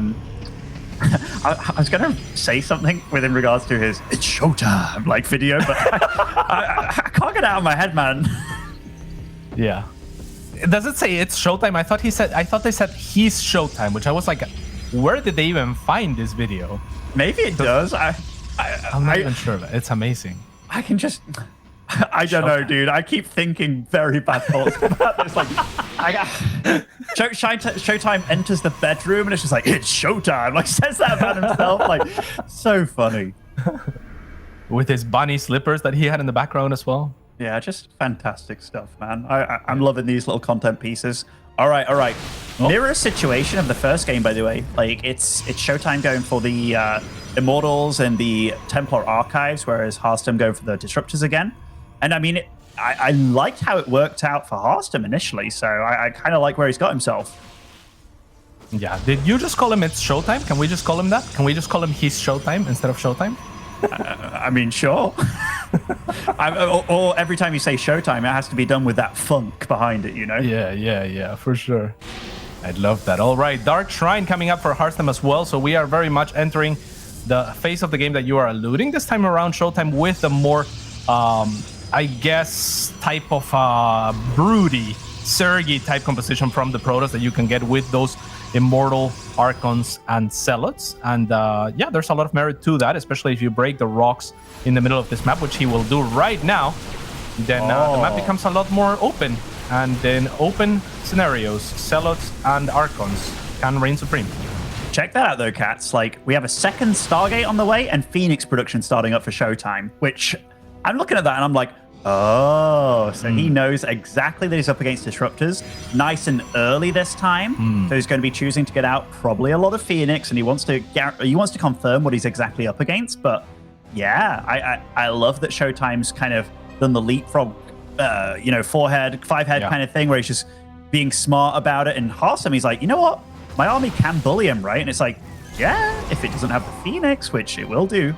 was going to say something in regards to his "It's ShoWTimE" like video, but I can't get it out of my head, man. Yeah. Does it say it's ShoWTimE? I thought they said he's ShoWTimE, which I was like, where did they even find this video? Maybe it does. I'm not even sure. It's amazing. I can just... I don't know, dude. I keep thinking very bad thoughts about this. Like, ShoWTimE enters the bedroom and it's just like, it's ShoWTimE. Like, says that about himself. Like, so funny. With his bunny slippers that he had in the background as well. Yeah, just fantastic stuff, man. I'm loving these little content pieces. All right. Mirror situation of the first game, by the way. Like, it's ShoWTimE going for the Immortals and the Templar Archives, whereas Harstem going for the Disruptors again. And I mean, I liked how it worked out for Harstem initially, so I kind of like where he's got himself. Yeah, did you just call him it's ShoWTimE? Can we just call him that? Can we just call him he's ShoWTimE instead of ShoWTimE? I mean, sure. Or every time you say ShoWTimE, it has to be done with that funk behind it, you know? Yeah, for sure. I'd love that. All right, Dark Shrine coming up for Harstem as well. So we are very much entering the phase of the game that you are alluding this time around, ShoWTimE, with the more, I guess, type of broody, Sergi type composition from the Protoss that you can get with those Immortal, Archons, and Zealots. And yeah, there's a lot of merit to that, especially if you break the rocks in the middle of this map, which he will do right now. Then the map becomes a lot more open. And then open scenarios, Zealots and Archons can reign supreme. Check that out, though, cats. Like, we have a second Stargate on the way and Phoenix production starting up for ShoWTimE, which I'm looking at that and I'm like, oh, so he knows exactly that he's up against Disruptors nice and early this time. So he's going to be choosing to get out probably a lot of Phoenix, and he wants to confirm what he's exactly up against. But yeah, I love that ShoWTimE's kind of done the leapfrog, you know, 4-head, 5-head kind of thing, where he's just being smart about it. And Harstem, he's like, you know what? My army can bully him, right? And it's like, yeah, if it doesn't have the Phoenix, which it will do.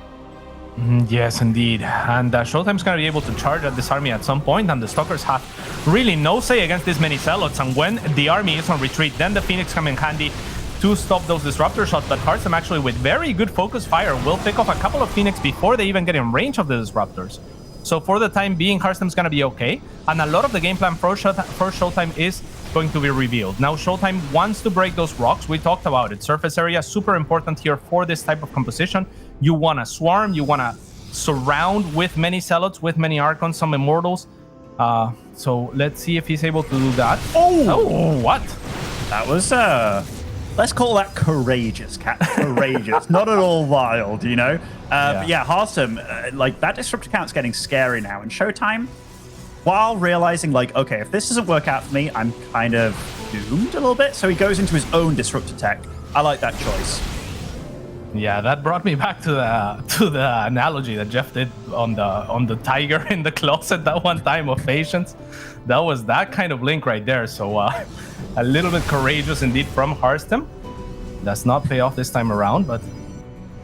Yes, indeed. And ShoWTimE's going to be able to charge at this army at some point, and the Stalkers have really no say against this many Zealots. And when the army is on retreat, then the Phoenix come in handy to stop those disruptor shots. But Harstem, actually, with very good focus fire, will pick off a couple of Phoenix before they even get in range of the disruptors. So for the time being, Harstem's going to be okay. And a lot of the game plan for ShoWTimE is going to be revealed. Now, ShoWTimE wants to break those rocks. We talked about it. Surface area, super important here for this type of composition. You want to swarm. You want to surround with many Zealots, with many Archons, some Immortals. So let's see if he's able to do that. Oh, what? That was, let's call that courageous, cat. Courageous. Not at all wild, you know? But yeah, Harstem, like, that Disruptor count's getting scary now. And ShoWTimE, while realizing, like, okay, if this doesn't work out for me, I'm kind of doomed a little bit. So he goes into his own Disruptor tech. I like that choice. Yeah, that brought me back to the analogy that Jeff did on the tiger in the closet that one time of patience. That was that kind of link right there. So a little bit courageous indeed from Harstem. Does not pay off this time around, but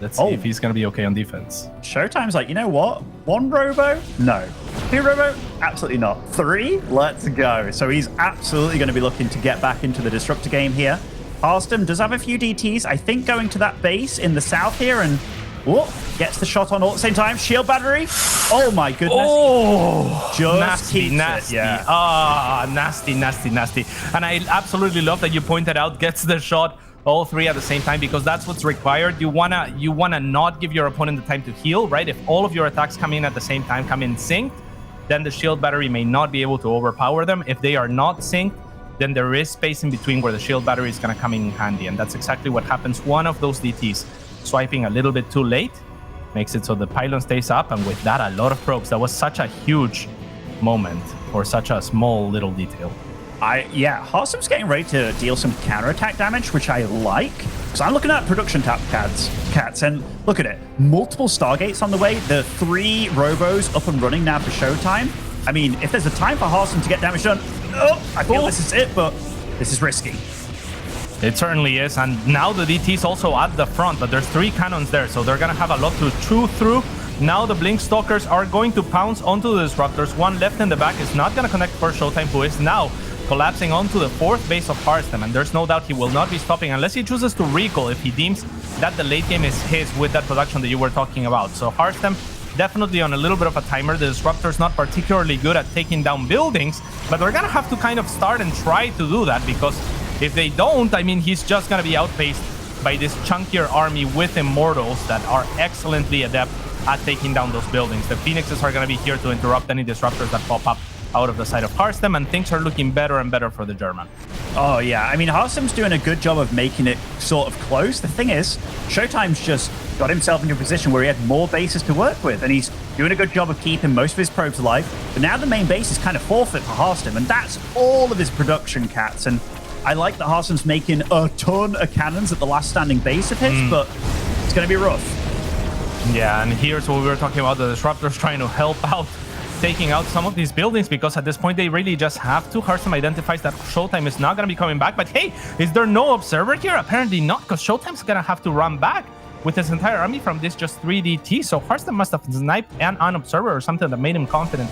let's see if he's going to be okay on defense. ShoWTimE's like, you know what? 1 Robo? No. 2 Robo? Absolutely not. 3? Let's go. So he's absolutely going to be looking to get back into the Disruptor game here. Harstem does have a few DTs, I think, going to that base in the south here, and gets the shot on all at the same time. Shield battery. Oh my goodness. Oh, just nasty. Yeah. Nasty. And I absolutely love that you pointed out gets the shot all 3 at the same time, because that's what's required. You wanna not give your opponent the time to heal, right? If all of your attacks come in at the same time, come in synced, then the shield battery may not be able to overpower them. If they are not synced, then there is space in between where the shield battery is going to come in handy. And that's exactly what happens. One of those DTs swiping a little bit too late makes it so the pylon stays up. And with that, a lot of probes. That was such a huge moment for such a small little detail. Yeah, Harstem's getting ready to deal some counterattack damage, which I like. Because I'm looking at production tab cats, and look at it. Multiple Stargates on the way. The 3 Robos up and running now for ShoWTimE. I mean, if there's a time for Harstem to get damage done, I feel this is it, but this is risky. It certainly is, and now the DT's also at the front, but there's 3 cannons there, so they're gonna have a lot to chew through. Now the Blink Stalkers are going to pounce onto the Disruptors. One left in the back is not gonna connect for ShoWTimE, who is now collapsing onto the 4th base of Harstem, and there's no doubt he will not be stopping unless he chooses to recall if he deems that the late game is his with that production that you were talking about. So Harstem definitely on a little bit of a timer. The Disruptor's not particularly good at taking down buildings, but they're gonna have to kind of start and try to do that, because if they don't, I mean, he's just gonna be outpaced by this chunkier army with Immortals that are excellently adept at taking down those buildings. The Phoenixes are gonna be here to interrupt any Disruptors that pop up out of the side of Harstem, and things are looking better and better for the German. Oh, yeah. I mean, Harstem's doing a good job of making it sort of close. The thing is, ShoWTimE's just got himself into a position where he had more bases to work with, and he's doing a good job of keeping most of his probes alive. But now the main base is kind of forfeit for Harstem, and that's all of his production, Cats. And I like that Harstem's making a ton of cannons at the last standing base of his, but it's going to be rough. Yeah, and here's what we were talking about, the Disruptors trying to help out, taking out some of these buildings, because at this point they really just have to. Harstem identifies that ShoWTimE is not going to be coming back, but hey, is there no Observer here? Apparently not, because ShoWTimE's going to have to run back with his entire army from this just 3 DT. So Harstem must have sniped an Observer or something that made him confident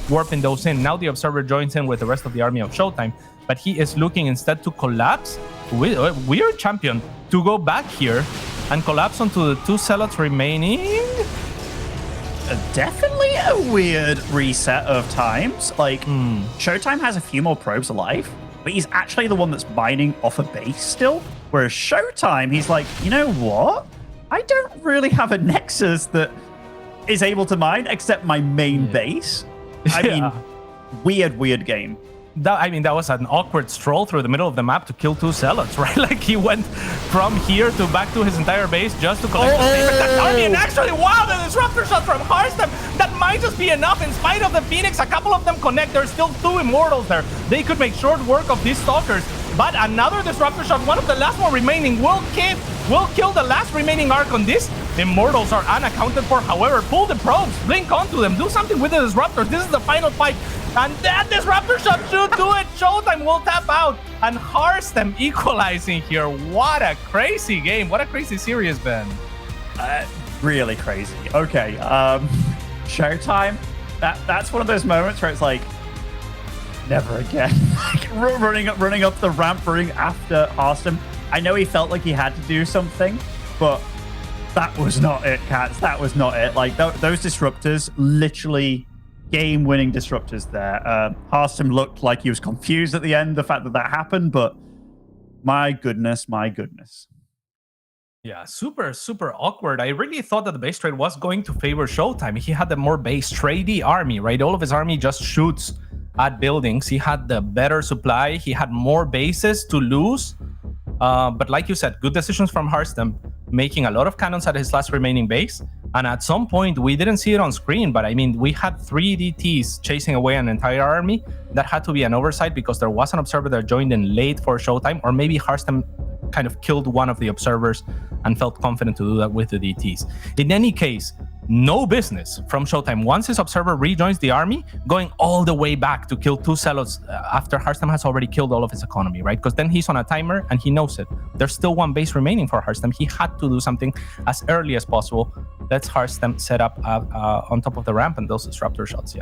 warping those in. Now the Observer joins in with the rest of the army of ShoWTimE, but he is looking instead to collapse with a weird champion to go back here and collapse onto the 2 Zealots remaining. Definitely a weird reset of times. Like, ShoWTimE has a few more probes alive, but he's actually the one that's mining off a base still. Whereas ShoWTimE, he's like, you know what? I don't really have a Nexus that is able to mine except my main base. I mean, weird game. That was an awkward stroll through the middle of the map to kill 2 Zealots, right? Like, he went from here to back to his entire base just to collect the favorite army. And actually, wow, the Disruptor shot from Harstem, that might just be enough. In spite of the Phoenix, a couple of them connect. There's still 2 Immortals there. They could make short work of these Stalkers. But another Disruptor shot, one of the last one remaining, will kill the last remaining arc on this. Immortals are unaccounted for. However, pull the probes, blink onto them, do something with the Disruptors. This is the final fight. And that Disruptor shot should do it. ShoWTimE will tap out. And Harstem equalizing here. What a crazy game. What a crazy series, Ben. Really crazy. Okay. ShoWTimE, that's one of those moments where it's like, never again. Like, running up the ramp, running after Harstem. I know he felt like he had to do something, but that was not it, Cats. That was not it. Like, those Disruptors, literally game-winning Disruptors there. Harstem looked like he was confused at the end, the fact that happened, but my goodness. Yeah, super awkward. I really thought that the base trade was going to favor ShoWTimE. He had the more base tradey army, right? All of his army just shoots at buildings. He had the better supply. He had more bases to lose. But like you said, good decisions from Harstem, making a lot of cannons at his last remaining base. And at some point, we didn't see it on screen, but I mean, we had 3 DTs chasing away an entire army. That had to be an oversight because there was an Observer that joined in late for ShoWTimE, or maybe Harstem kind of killed one of the Observers and felt confident to do that with the DTs. In any case, no business from ShoWTimE. Once his Observer rejoins the army, going all the way back to kill 2 Zealots after Harstem has already killed all of his economy, right? Because then he's on a timer and he knows it. There's still 1 base remaining for Harstem. He had to do something as early as possible. Let's Harstem set up on top of the ramp and those Disruptor shots,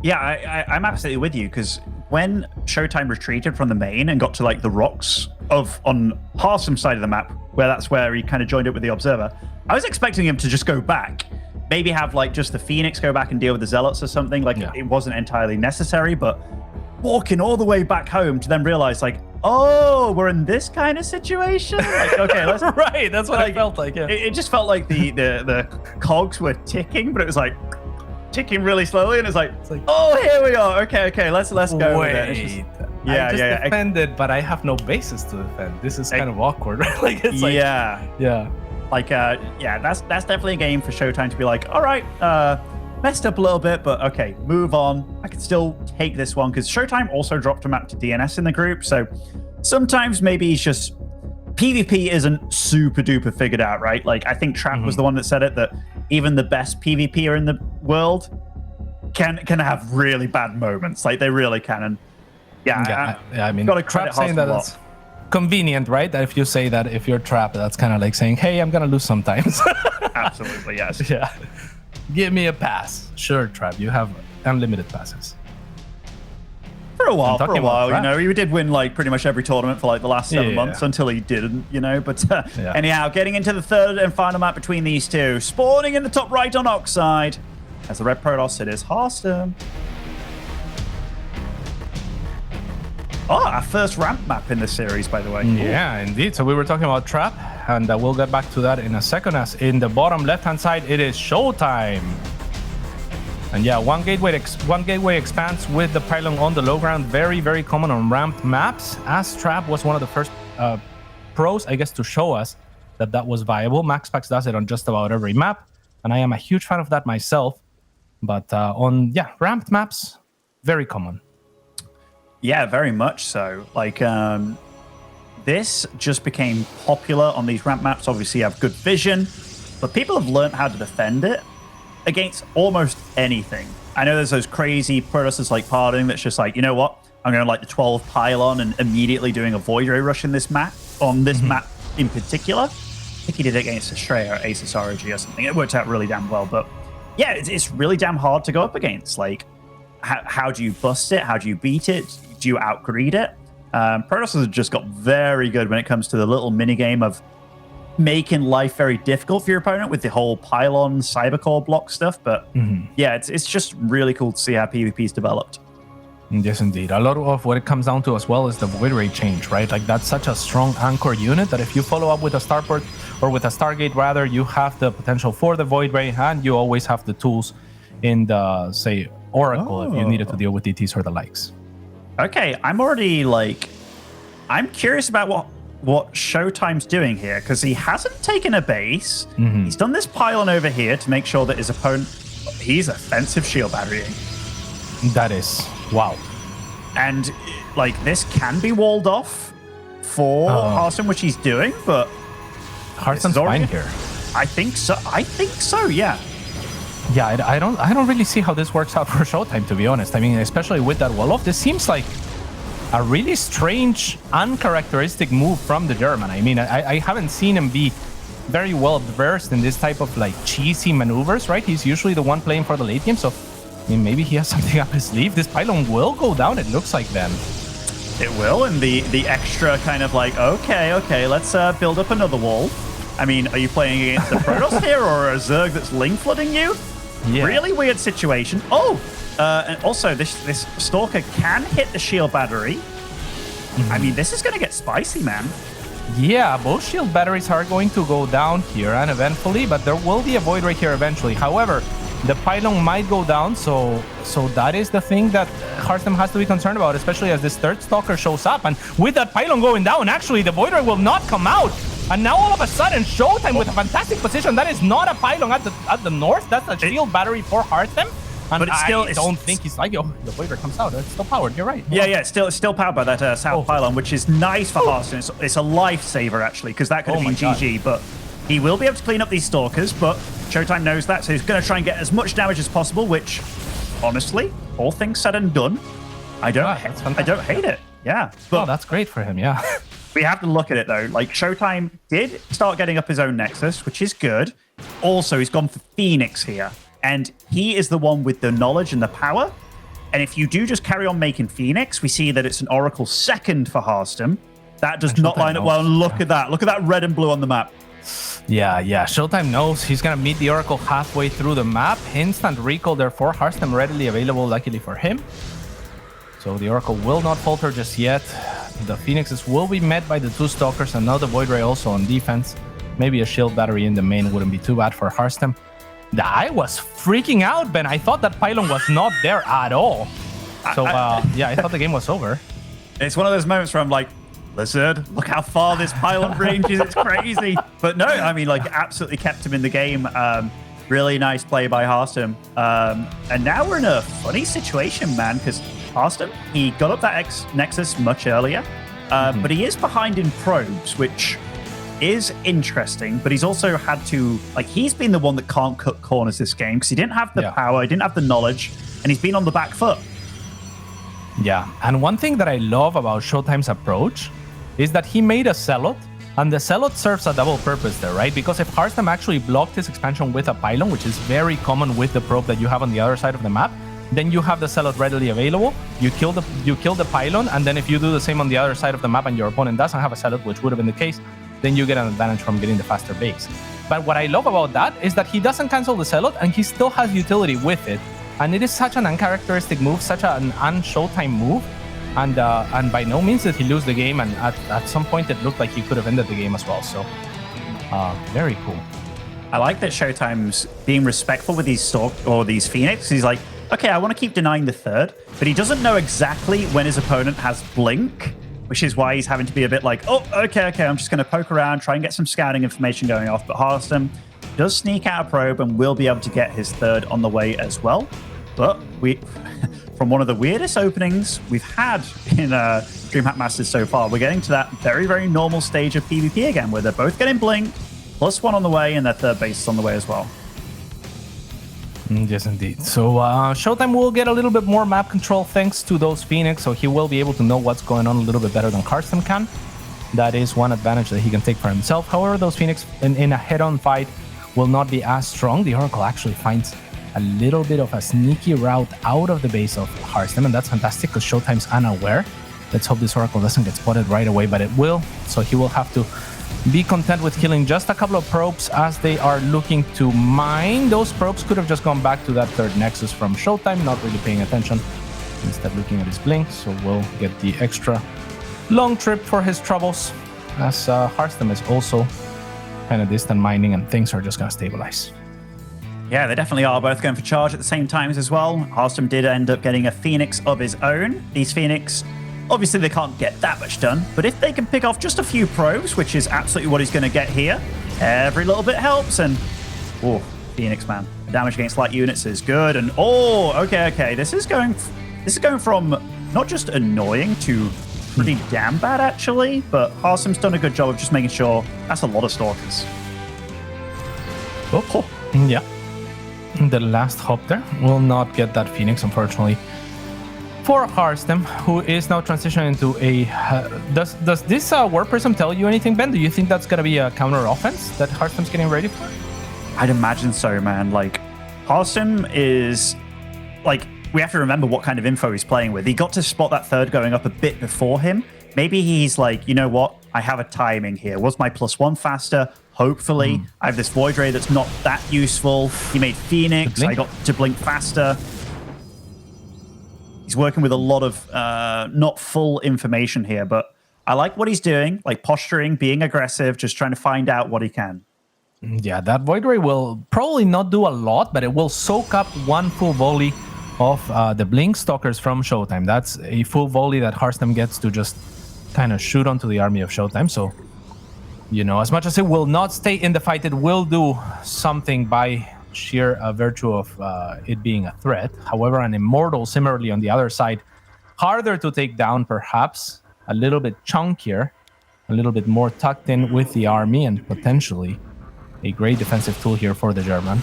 Yeah, I'm absolutely with you, because when ShoWTimE retreated from the main and got to like the rocks on Harstem's side of the map, that's where he kind of joined up with the Observer, I was expecting him to just go back. Maybe have like just the Phoenix go back and deal with the Zealots or something. Like, it wasn't entirely necessary, but walking all the way back home to then realize like, oh, we're in this kind of situation. Like, okay, let's right. That's what I felt like. Yeah, it just felt like the cogs were ticking, but it was like ticking really slowly, and it's like oh, here we are. Okay, let's go with it. Just, I just defended, but I have no basis to defend. This is kind of awkward, right? Like, it's like Like, that's definitely a game for ShoWTimE to be like, all right, messed up a little bit, but okay, move on. I can still take this one, because ShoWTimE also dropped a map to DNS in the group, so sometimes maybe he's just... PvP isn't super duper figured out, right? Like, I think Trap was the one that said it, that even the best PvPer in the world can have really bad moments. Like, they really can. And I mean, got to credit saying that convenient, right? That if you say that if you're trapped, that's kind of like saying, hey, I'm gonna lose sometimes. Absolutely, yes. Yeah. Give me a pass. Sure, Trap, you have unlimited passes. For a while, you know, he did win like pretty much every tournament for like the last 7 months until he didn't, you know. But anyhow, getting into the third and final map between these two, spawning in the top right on Oxide as the red Protoss, it is Harstem. Oh, our first ramp map in this series, by the way. Yeah, indeed. So we were talking about Trap, and we'll get back to that in a second. As in the bottom left-hand side, it is ShoWTimE. And yeah, one gateway expands with the pylon on the low ground. Very, very common on ramped maps. As Trap was one of the first pros, I guess, to show us that that was viable. MaxPax does it on just about every map, and I am a huge fan of that myself. But on ramped maps, very common. Yeah, very much so. Like, this just became popular on these ramp maps. Obviously, you have good vision, but people have learned how to defend it against almost anything. I know there's those crazy Protosses like Parting that's just like, you know what? I'm going to like the 12 pylon and immediately doing a Void Ray rush in this map, on this map in particular. I think he did it against Astrea or Aces ROG or something. It worked out really damn well. But yeah, it's really damn hard to go up against. Like, how do you bust it? How do you beat it? Do you outgreed it? Protosses have just got very good when it comes to the little mini game of making life very difficult for your opponent with the whole pylon cybercore block stuff. But yeah, it's just really cool to see how PvP's developed. Yes, indeed. A lot of what it comes down to as well is the Void Ray change, right? Like, that's such a strong anchor unit that if you follow up with a Starport or with a Stargate, rather, you have the potential for the Void Ray, and you always have the tools in the, say, Oracle if you needed to deal with DTs or the likes. Okay, I'm already like, I'm curious about what ShoWTimE's doing here, because he hasn't taken a base. He's done this pylon over here to make sure that his opponent, he's offensive shield batterying. That is, wow. And like, this can be walled off for Harstem, which he's doing, but Harstem's fine here. I think so, yeah. Yeah, I don't really see how this works out for ShoWTimE, to be honest. I mean, especially with that wall off, this seems like a really strange, uncharacteristic move from the German. I mean, I haven't seen him be very well versed in this type of like cheesy maneuvers, right? He's usually the one playing for the late game, so I mean, maybe he has something up his sleeve. This pylon will go down, it looks like, then. It will, and the extra kind of like, okay, let's build up another wall. I mean, are you playing against the Protoss here or a Zerg that's link flooding you? Yeah. Really weird situation. And also this Stalker can hit the shield battery. I mean, this is going to get spicy, man. Yeah, both shield batteries are going to go down here and eventually, but there will be a Void right here eventually. However, the pylon might go down, so that is the thing that Harstem has to be concerned about, especially as this third Stalker shows up. And with that pylon going down, actually, the Void Ray will not come out. And now all of a sudden, ShoWTimE with a fantastic position. That is not a pylon at the north. That's a shield battery for Harstem. And but it's still, I don't think he's like, oh, the Void Ray comes out. It's still powered. You're right. Yeah, it's still powered by that south pylon, which is nice for Harstem. It's a lifesaver, actually, because that could have been GG. But he will be able to clean up these Stalkers, but ShoWTimE knows that, so he's going to try and get as much damage as possible, which, honestly, all things said and done, I don't hate it. Yeah. But that's great for him, yeah. We have to look at it, though. Like, ShoWTimE did start getting up his own Nexus, which is good. Also, he's gone for Phoenix here. And he is the one with the knowledge and the power. And if you do just carry on making Phoenix, we see that it's an Oracle second for Harstem. That does not line up well. And look at that. Look at that red and blue on the map. Yeah. ShoWTimE knows he's going to meet the Oracle halfway through the map. Instant recall, therefore, Harstem readily available, luckily for him. So the Oracle will not falter just yet. The Phoenixes will be met by the two Stalkers, and now the Void Ray also on defense. Maybe a shield battery in the main wouldn't be too bad for Harstem. I was freaking out, Ben. I thought that pylon was not there at all. So, yeah, I thought the game was over. It's one of those moments where I'm like, Lizard, look how far this pylon ranges. It's crazy. But no, I mean, like, absolutely kept him in the game. Really nice play by Harstem. And now we're in a funny situation, man, because Harstem, he got up that Nexus much earlier, but he is behind in probes, which is interesting, but he's also had to, like, he's been the one that can't cut corners this game because he didn't have the power, he didn't have the knowledge, and he's been on the back foot. Yeah, and one thing that I love about ShoWTimE's approach is that he made a Zealot, and the Zealot serves a double purpose there, right? Because if Harstem actually blocked his expansion with a pylon, which is very common with the probe that you have on the other side of the map, then you have the Zealot readily available. You kill the pylon, and then if you do the same on the other side of the map and your opponent doesn't have a Zealot, which would have been the case, then you get an advantage from getting the faster base. But what I love about that is that he doesn't cancel the Zealot, and he still has utility with it. And it is such an uncharacteristic move, such an un-ShoWTimE move. And by no means did he lose the game, and at some point it looked like he could have ended the game as well. So, very cool. I like that ShoWTimE's being respectful with these these Phoenix. He's like, okay, I want to keep denying the third, but he doesn't know exactly when his opponent has Blink, which is why he's having to be a bit like, oh, okay, I'm just going to poke around, try and get some scouting information going off. But Harstem does sneak out a probe and will be able to get his third on the way as well. But from one of the weirdest openings we've had in DreamHack Masters so far, we're getting to that very, very normal stage of PvP again, where they're both getting Blink, +1 on the way, and their third base is on the way as well. Yes, indeed. So ShoWTimE will get a little bit more map control thanks to those Phoenix, so he will be able to know what's going on a little bit better than Harstem can. That is one advantage that he can take for himself. However, those Phoenix in a head-on fight will not be as strong. The Oracle actually finds a little bit of a sneaky route out of the base of Harstem, and that's fantastic because ShoWTimE's unaware. Let's hope this Oracle doesn't get spotted right away, but it will. So he will have to be content with killing just a couple of probes as they are looking to mine. Those probes could have just gone back to that third Nexus from ShoWTimE, not really paying attention, instead looking at his Blink. So we'll get the extra long trip for his troubles, as Harstem is also kind of distant mining, and things are just going to stabilize. Yeah, they definitely are both going for charge at the same times as well. Harstem did end up getting a Phoenix of his own. These Phoenix, obviously they can't get that much done, but if they can pick off just a few probes, which is absolutely what he's going to get here, every little bit helps. And, oh, Phoenix, man. Damage against light units is good. And, oh, okay. This is going from not just annoying to pretty damn bad, actually. But Harstem's done a good job of just making sure that's a lot of Stalkers. Oh. Yeah. The last hop there will not get that Phoenix, unfortunately, for Harstem, who is now transitioning into a... does this War Prism tell you anything, Ben? Do you think that's going to be a counter offense that Harstem's getting ready for? I'd imagine so, man. Like, Harstem is... Like, we have to remember what kind of info he's playing with. He got to spot that third going up a bit before him. Maybe he's like, you know what? I have a timing here. Was my +1 faster? Hopefully. I have this Void Ray that's not that useful. He made Phoenix. I got to blink faster. He's working with a lot of not full information here, but I like what he's doing, like posturing, being aggressive, just trying to find out what he can. Yeah, that Void Ray will probably not do a lot, but it will soak up one full volley of the Blink Stalkers from ShoWTimE. That's a full volley that Harstem gets to just kind of shoot onto the army of ShoWTimE. So, you know, as much as it will not stay in the fight, it will do something by sheer virtue of it being a threat. However, an Immortal, similarly on the other side, harder to take down, perhaps a little bit chunkier, a little bit more tucked in with the army, and potentially a great defensive tool here for the German.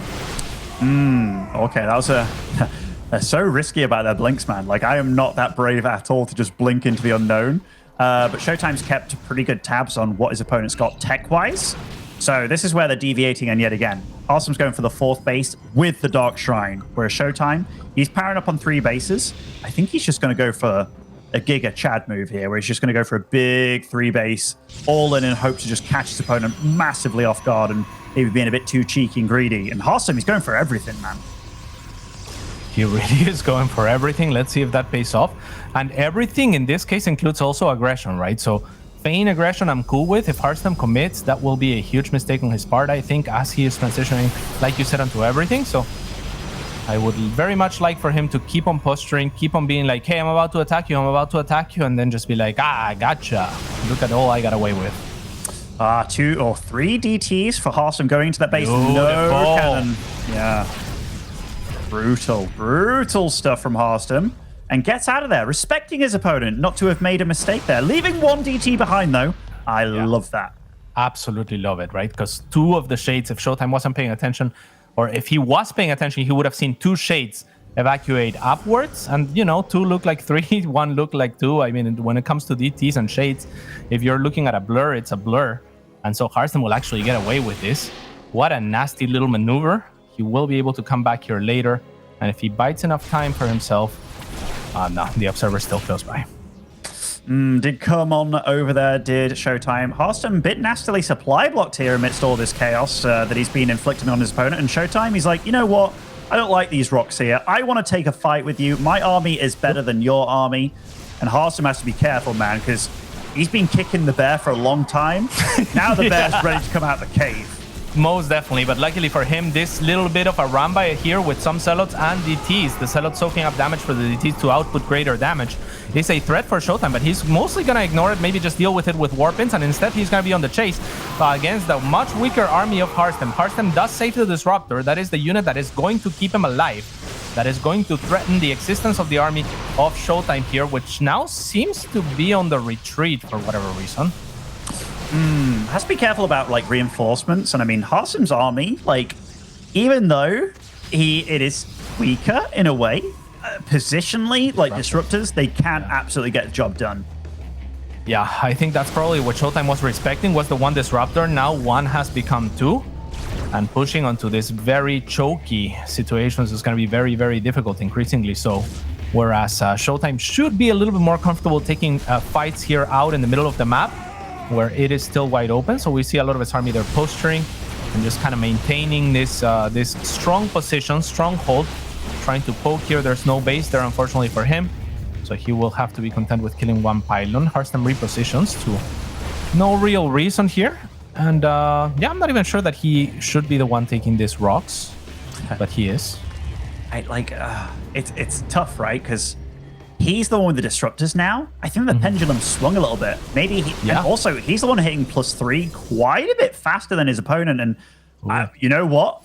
Okay, that was they're so risky about their blinks, man. Like, I am not that brave at all to just blink into the unknown. But ShoWTimE's kept pretty good tabs on what his opponent's got tech-wise. So this is where they're deviating, and yet again, Harstem's going for the 4th base with the Dark Shrine, whereas ShoWTimE, he's powering up on 3 bases. I think he's just going to go for a Giga Chad move here, where he's just going to go for a big 3 base, all in hope to just catch his opponent massively off guard and maybe being a bit too cheeky and greedy. And Harstem, he's going for everything, man. He really is going for everything. Let's see if that pays off. And everything in this case includes also aggression, right? So feign aggression I'm cool with. If Harstem commits, that will be a huge mistake on his part, I think, as he is transitioning, like you said, onto everything. So I would very much like for him to keep on posturing, keep on being like, hey, I'm about to attack you, and then just be like, I gotcha. Look at all I got away with. 2 or 3 DTs for Harstem going to that base. Beautiful. No cannon. Yeah. Brutal stuff from Harstem. And gets out of there, respecting his opponent, not to have made a mistake there. Leaving 1 DT behind, though. I love that. Absolutely love it, right? Because 2 of the shades, if ShoWTimE wasn't paying attention, or if he was paying attention, he would have seen 2 shades evacuate upwards. And, you know, 2 look like 3, 1 look like 2. I mean, when it comes to DTs and shades, if you're looking at a blur, it's a blur. And so Harstem will actually get away with this. What a nasty little maneuver. He will be able to come back here later. And if he bites enough time for himself, no, the observer still goes by. Did come on over there, did ShoWTimE. Harstem bit nastily supply blocked here amidst all this chaos that he's been inflicting on his opponent. And ShoWTimE, he's like, you know what? I don't like these rocks here. I want to take a fight with you. My army is better than your army. And Harstem has to be careful, man, because he's been kicking the bear for a long time. Now the bear's ready to come out the cave. Most definitely, but luckily for him, this little bit of a run by here with some Zealots and DTs, the Zealots soaking up damage for the DTs to output greater damage, is a threat for ShoWTimE, but he's mostly going to ignore it, maybe just deal with it with Warpins, and instead he's going to be on the chase against the much weaker army of Harstem. Harstem does save the Disruptor. That is the unit that is going to keep him alive, that is going to threaten the existence of the army of ShoWTimE here, which now seems to be on the retreat for whatever reason. Has to be careful about like reinforcements. And I mean, Harstem's army, like, even though it is weaker in a way, positionally, like disruptors, they can absolutely get the job done. Yeah, I think that's probably what ShoWTimE was respecting, was the 1 disruptor. Now 1 has become 2, and pushing onto this very choky situations is going to be very, very difficult, increasingly so. Whereas ShoWTimE should be a little bit more comfortable taking fights here out in the middle of the map, where it is still wide open. So we see a lot of his army there posturing and just kind of maintaining this this strong position, stronghold, trying to poke here. There's no base there, unfortunately, for him. So he will have to be content with killing 1 pylon. Harstem repositions to no real reason here. And yeah, I'm not even sure that he should be the one taking these rocks, but he is. It's tough, right? Because he's the one with the disruptors now. I think the pendulum swung a little bit. Maybe and also he's the one hitting +3 quite a bit faster than his opponent. And you know what?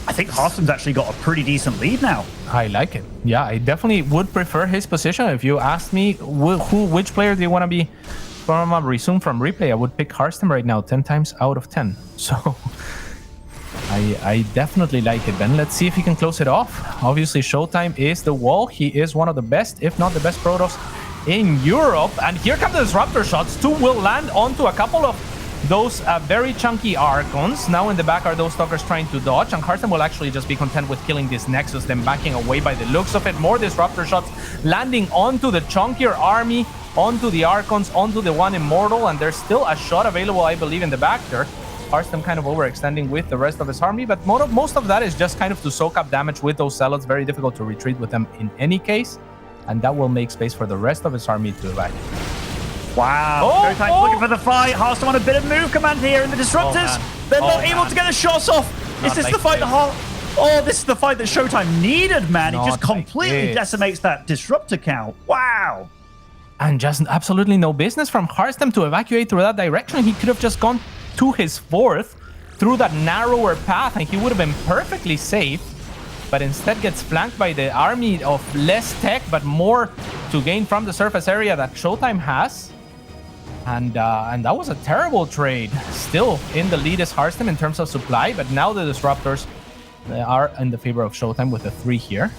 I think Harstem's actually got a pretty decent lead now. I like it. Yeah, I definitely would prefer his position. If you asked me which player do you want to be from a resume from replay, I would pick Harstem right now 10 times out of 10. So I definitely like it. Then let's see if he can close it off. Obviously, ShoWTimE is the wall. He is one of the best, if not the best Protoss in Europe. And here come the Disruptor shots. 2 will land onto a couple of those very chunky Archons. Now in the back are those Stalkers trying to dodge, and Harstem will actually just be content with killing this Nexus, then backing away by the looks of it. More Disruptor shots landing onto the chunkier army, onto the Archons, onto the 1 Immortal, and there's still a shot available, I believe, in the back there. Harstem kind of overextending with the rest of his army, but most of that is just kind of to soak up damage with those Zealots. Very difficult to retreat with them in any case, and that will make space for the rest of his army to evacuate. Wow, ShoWTimE looking for the fight. Harstem on a bit of move command here, and the Disruptors, they're not able to get the shots off. Is this the fight this is the fight that ShoWTimE needed, man. He just completely decimates that Disruptor count. Wow. And just absolutely no business from Harstem to evacuate through that direction. He could have just gone to his 4th through that narrower path, and he would have been perfectly safe. But instead gets flanked by the army of less tech, but more to gain from the surface area that ShoWTimE has. And that was a terrible trade. Still in the lead is Harstem in terms of supply, but now the Disruptors, they are in the favor of ShoWTimE with a 3 here.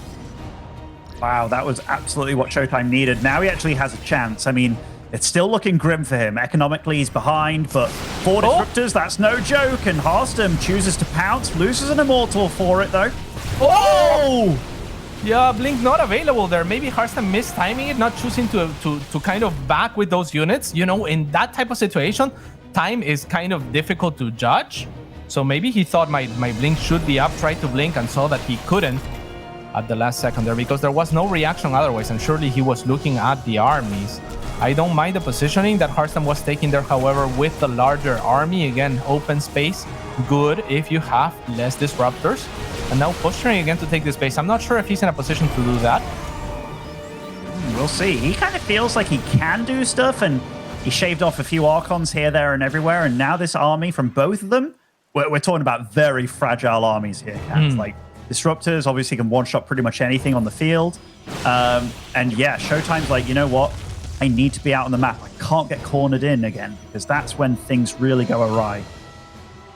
Wow, that was absolutely what ShoWTimE needed. Now he actually has a chance. I mean, it's still looking grim for him. Economically, he's behind, but 4 Disruptors, that's no joke. And Harstem chooses to pounce, loses an Immortal for it, though. Oh! Yeah, Blink not available there. Maybe Harstem mistiming it, not choosing to kind of back with those units. You know, in that type of situation, time is kind of difficult to judge. So maybe he thought my Blink should be up, tried to blink, and saw that he couldn't at the last second there, because there was no reaction otherwise, and surely he was looking at the armies. I don't mind the positioning that Harstem was taking there, however, with the larger army. Again, open space, good if you have less Disruptors. And now posturing again to take this base. I'm not sure if he's in a position to do that. We'll see. He kind of feels like he can do stuff, and he shaved off a few Archons here, there, and everywhere. And now this army from both of them, we're talking about very fragile armies here, Cats. Like, Disruptors obviously can one-shot pretty much anything on the field. And yeah, ShoWTimE's like, you know what? I need to be out on the map. I can't get cornered in again, because that's when things really go awry.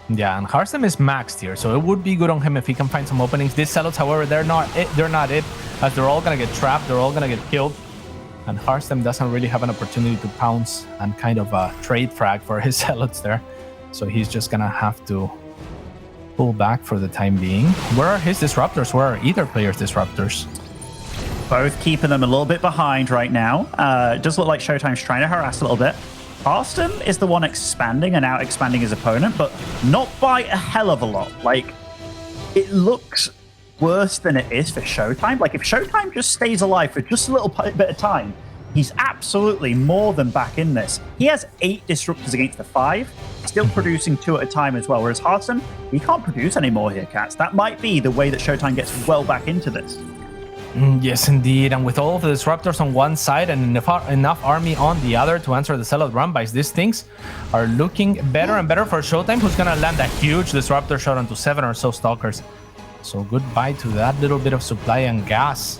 Yeah, and Harstem is maxed here, so it would be good on him if he can find some openings. These Zealots, however, they're not it, as they're all gonna get trapped, they're all gonna get killed. And Harstem doesn't really have an opportunity to pounce and kind of trade frag for his Zealots there. So he's just gonna have to pull back for the time being. Where are his Disruptors? Where are either player's Disruptors? Both keeping them a little bit behind right now. It does look like ShoWTimE's trying to harass a little bit. Harstem is the one expanding and out expanding his opponent, but not by a hell of a lot. Like, it looks worse than it is for ShoWTimE. Like, if ShoWTimE just stays alive for just a little bit of time, he's absolutely more than back in this. He has 8 Disruptors against the 5, still producing 2 at a time as well, whereas Harstem, he can't produce any more here, Cats. That might be the way that ShoWTimE gets well back into this. Yes, indeed. And with all of the Disruptors on one side and enough army on the other to answer the Zealot run bys, these things are looking better and better for ShoWTimE, who's going to land a huge Disruptor shot onto 7 or so Stalkers. So goodbye to that little bit of supply and gas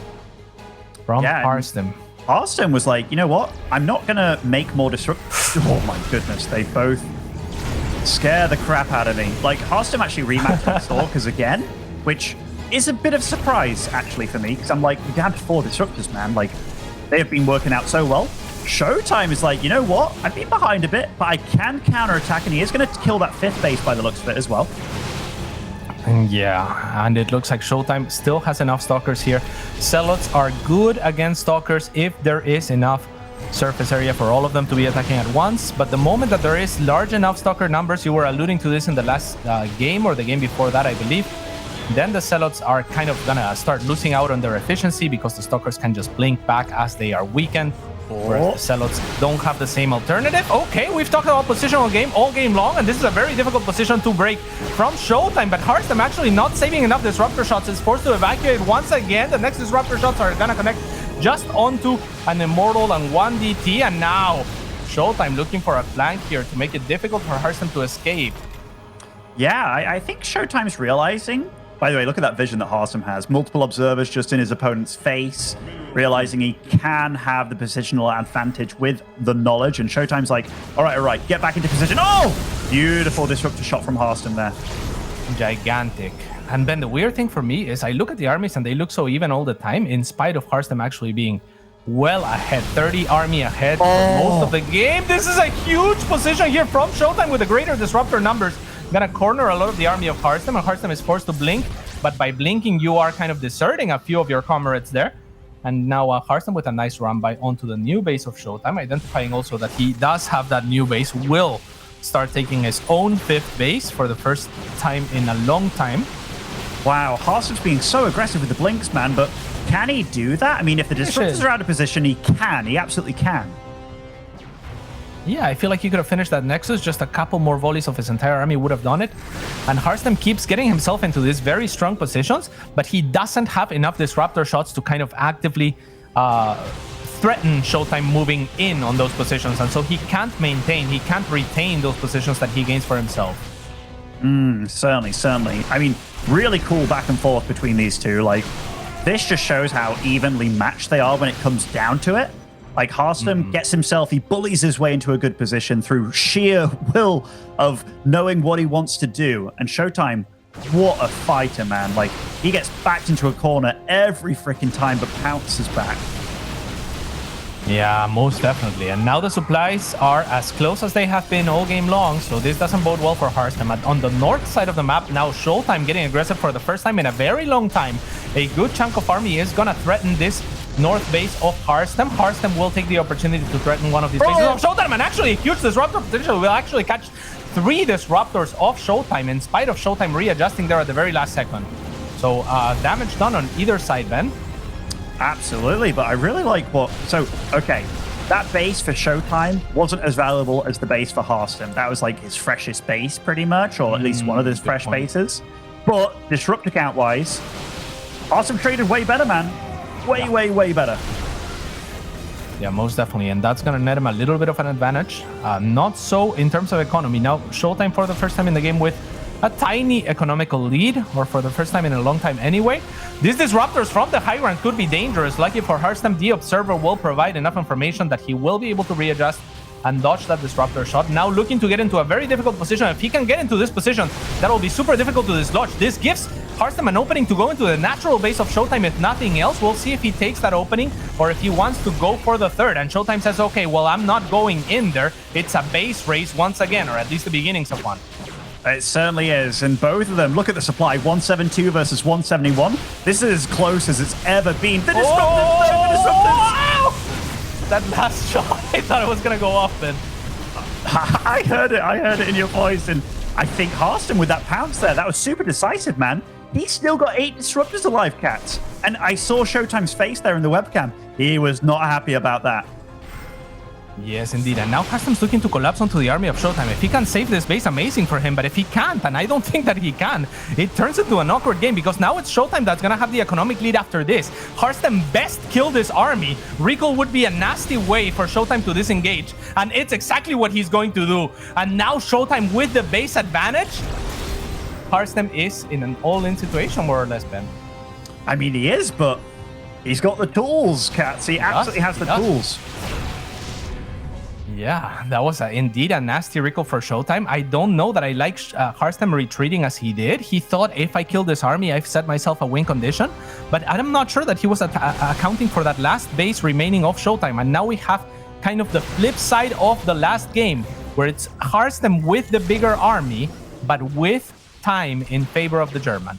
from Harstem. Harstem was like, you know what? I'm not going to make more Disruptors. Oh my goodness, they both scare the crap out of me. Like, Harstem actually rematched the Stalkers again, which is a bit of surprise, actually, for me, because I'm like, you're down to 4 Disruptors, man. Like, they have been working out so well. ShoWTimE is like, you know what? I've been behind a bit, but I can counterattack, and he is going to kill that 5th base by the looks of it as well. Yeah, and it looks like ShoWTimE still has enough Stalkers here. Zealots are good against Stalkers if there is enough surface area for all of them to be attacking at once, but the moment that there is large enough Stalker numbers, you were alluding to this in the last game or the game before that, I believe, then the Zealots are kind of gonna start losing out on their efficiency because the Stalkers can just blink back as they are weakened. Whereas the Zealots don't have the same alternative. Okay, we've talked about positional game all game long, and this is a very difficult position to break from ShoWTimE, but Harstem actually not saving enough Disruptor shots, is forced to evacuate once again. The next Disruptor shots are gonna connect just onto an Immortal and 1 DT, and now ShoWTimE looking for a flank here to make it difficult for Harstem to escape. Yeah, I think ShoWTimE's realizing. By the way, look at that vision that Harstem has. Multiple observers just in his opponent's face, realizing he can have the positional advantage with the knowledge. And ShoWTimE's like, all right, get back into position. Oh! Beautiful Disruptor shot from Harstem there. Gigantic. And then the weird thing for me is I look at the armies and they look so even all the time, in spite of Harstem actually being well ahead, 30 army ahead for most of the game. This is a huge position here from ShoWTimE with the greater Disruptor numbers. Gonna corner a lot of the army of Harstem, and Harstem is forced to blink, but by blinking you are kind of deserting a few of your comrades there. And now Harstem with a nice run by onto the new base of ShoWTimE, identifying also that he does have that new base, will start taking his own 5th base for the first time in a long time. Wow, Harstem's being so aggressive with the blinks, man, but can he do that? I mean, if the Disruptors are out of position, he absolutely can. Yeah, I feel like he could have finished that Nexus. Just a couple more volleys of his entire army would have done it. And Harstem keeps getting himself into these very strong positions, but he doesn't have enough Disruptor shots to kind of actively threaten ShoWTimE moving in on those positions. And so he can't retain those positions that he gains for himself. Certainly. I mean, really cool back and forth between these two. Like, this just shows how evenly matched they are when it comes down to it. Like, Harstem gets himself, he bullies his way into a good position through sheer will of knowing what he wants to do. And ShoWTimE, what a fighter, man. Like, he gets backed into a corner every freaking time, but pounces back. Yeah, most definitely. And now the supplies are as close as they have been all game long, so this doesn't bode well for Harstem. On the north side of the map, now ShoWTimE getting aggressive for the first time in a very long time. A good chunk of army is gonna threaten this north base of Harstem. Harstem will take the opportunity to threaten one of these bases of ShoWTimE, and actually a huge Disruptor potential will actually catch 3 Disruptors of ShoWTimE in spite of ShoWTimE readjusting there at the very last second. So damage done on either side, Ben. Absolutely, but I really like what... So, okay, that base for ShoWTimE wasn't as valuable as the base for Harstem. That was like his freshest base, pretty much, or at least one of his fresh bases. But Disruptor count-wise, Harstem traded way better, man. Way better. Yeah, most definitely, and that's gonna net him a little bit of an advantage. Not so in terms of economy. Now, ShoWTimE for the first time in the game with a tiny economical lead, or for the first time in a long time anyway. These Disruptors from the high ground could be dangerous. Lucky for Harstem, the Observer will provide enough information that he will be able to readjust and dodge that disruptor shot. Now looking to get into a very difficult position. If he can get into this position, that will be super difficult to dislodge. This gives Harstem an opening to go into the natural base of ShoWTimE if nothing else. We'll see if he takes that opening or if he wants to go for the third. And ShoWTimE says, okay, well, I'm not going in there. It's a base race once again, or at least the beginnings of one. It certainly is, and both of them, look at the supply, 172 versus 171. This is as close as it's ever been. The disruptors, the disruptors! That last shot, I thought it was gonna go off then. I heard it in your voice, and I think Harstem with that pounce there, that was super decisive, man. He's still got 8 disruptors alive, Cats. And I saw ShoWTimE's face there in the webcam. He was not happy about that. Yes, indeed. And now Harstem's looking to collapse onto the army of ShoWTimE. If he can save this base, amazing for him. But if he can't, and I don't think that he can, it turns into an awkward game because now it's ShoWTimE that's going to have the economic lead after this. Harstem best kill this army. Recall would be a nasty way for ShoWTimE to disengage. And it's exactly what he's going to do. And now ShoWTimE with the base advantage. Harstem is in an all-in situation, more or less, Ben. I mean, he is, but he's got the tools, Cats. He absolutely has the tools. Yeah, that was indeed a nasty recall for ShoWTimE. I don't know that I like Harstem retreating as he did. He thought if I kill this army, I've set myself a win condition. But I'm not sure that he was accounting for that last base remaining of ShoWTimE. And now we have kind of the flip side of the last game, where it's Harstem with the bigger army, but with time in favor of the German.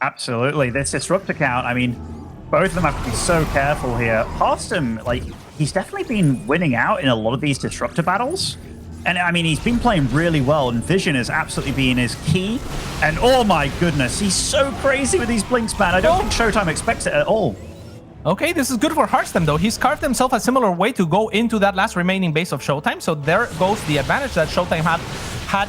Absolutely. This disruptor count, I mean, both of them have to be so careful here. Harstem, like, he's definitely been winning out in a lot of these disruptor battles. And I mean, he's been playing really well, and Vision has absolutely been his key. And oh my goodness, he's so crazy with these blinks, man. I don't think ShoWTimE expects it at all. Okay, this is good for Harstem, though. He's carved himself a similar way to go into that last remaining base of ShoWTimE. So there goes the advantage that ShoWTimE had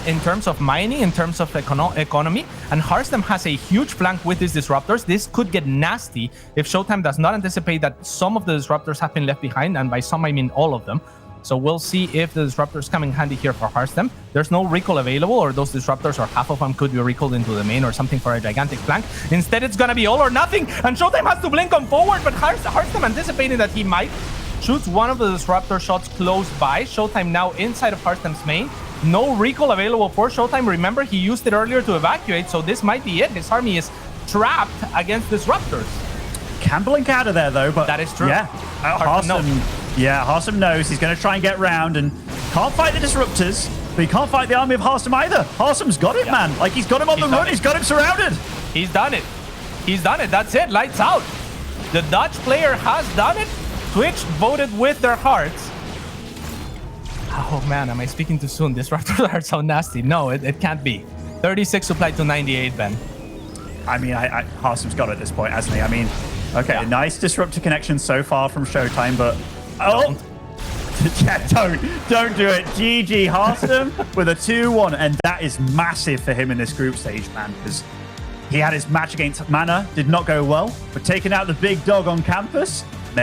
in terms of mining, in terms of economy. And Harstem has a huge flank with these disruptors. This could get nasty if ShoWTimE does not anticipate that some of the disruptors have been left behind. And by some, I mean all of them. So we'll see if the disruptors come in handy here for Harstem. There's no recall available, or those disruptors, or half of them could be recalled into the main or something for a gigantic flank. Instead, it's going to be all or nothing. And ShoWTimE has to blink on forward, but Harstem anticipating that he might shoots one of the disruptor shots close by. ShoWTimE now inside of Harstem's main. No recall available for ShoWTimE. Remember, he used it earlier to evacuate, so this might be it. His army is trapped against disruptors. Can blink out of there, though, but... That is true. Yeah, Harstem knows he's going to try and get round, and can't fight the disruptors, but he can't fight the army of Harstem either. Harstem's got it, man. Like, he's got him on the run. He's got him surrounded. He's done it. He's done it. That's it. Lights out. The Dutch player has done it. Twitch voted with their hearts. Oh, man, am I speaking too soon? Disruptors are so nasty. No, it can't be. 36 supply to 98, Ben. I mean, Harstem's got it at this point, hasn't he? I mean, okay, yeah. Nice disruptor connection so far from ShoWTimE, but... Oh! Yeah, don't do it. GG, Harstem with a 2-1, and that is massive for him in this group stage, man, because he had his match against Mana, did not go well, but taking out the big dog on campus,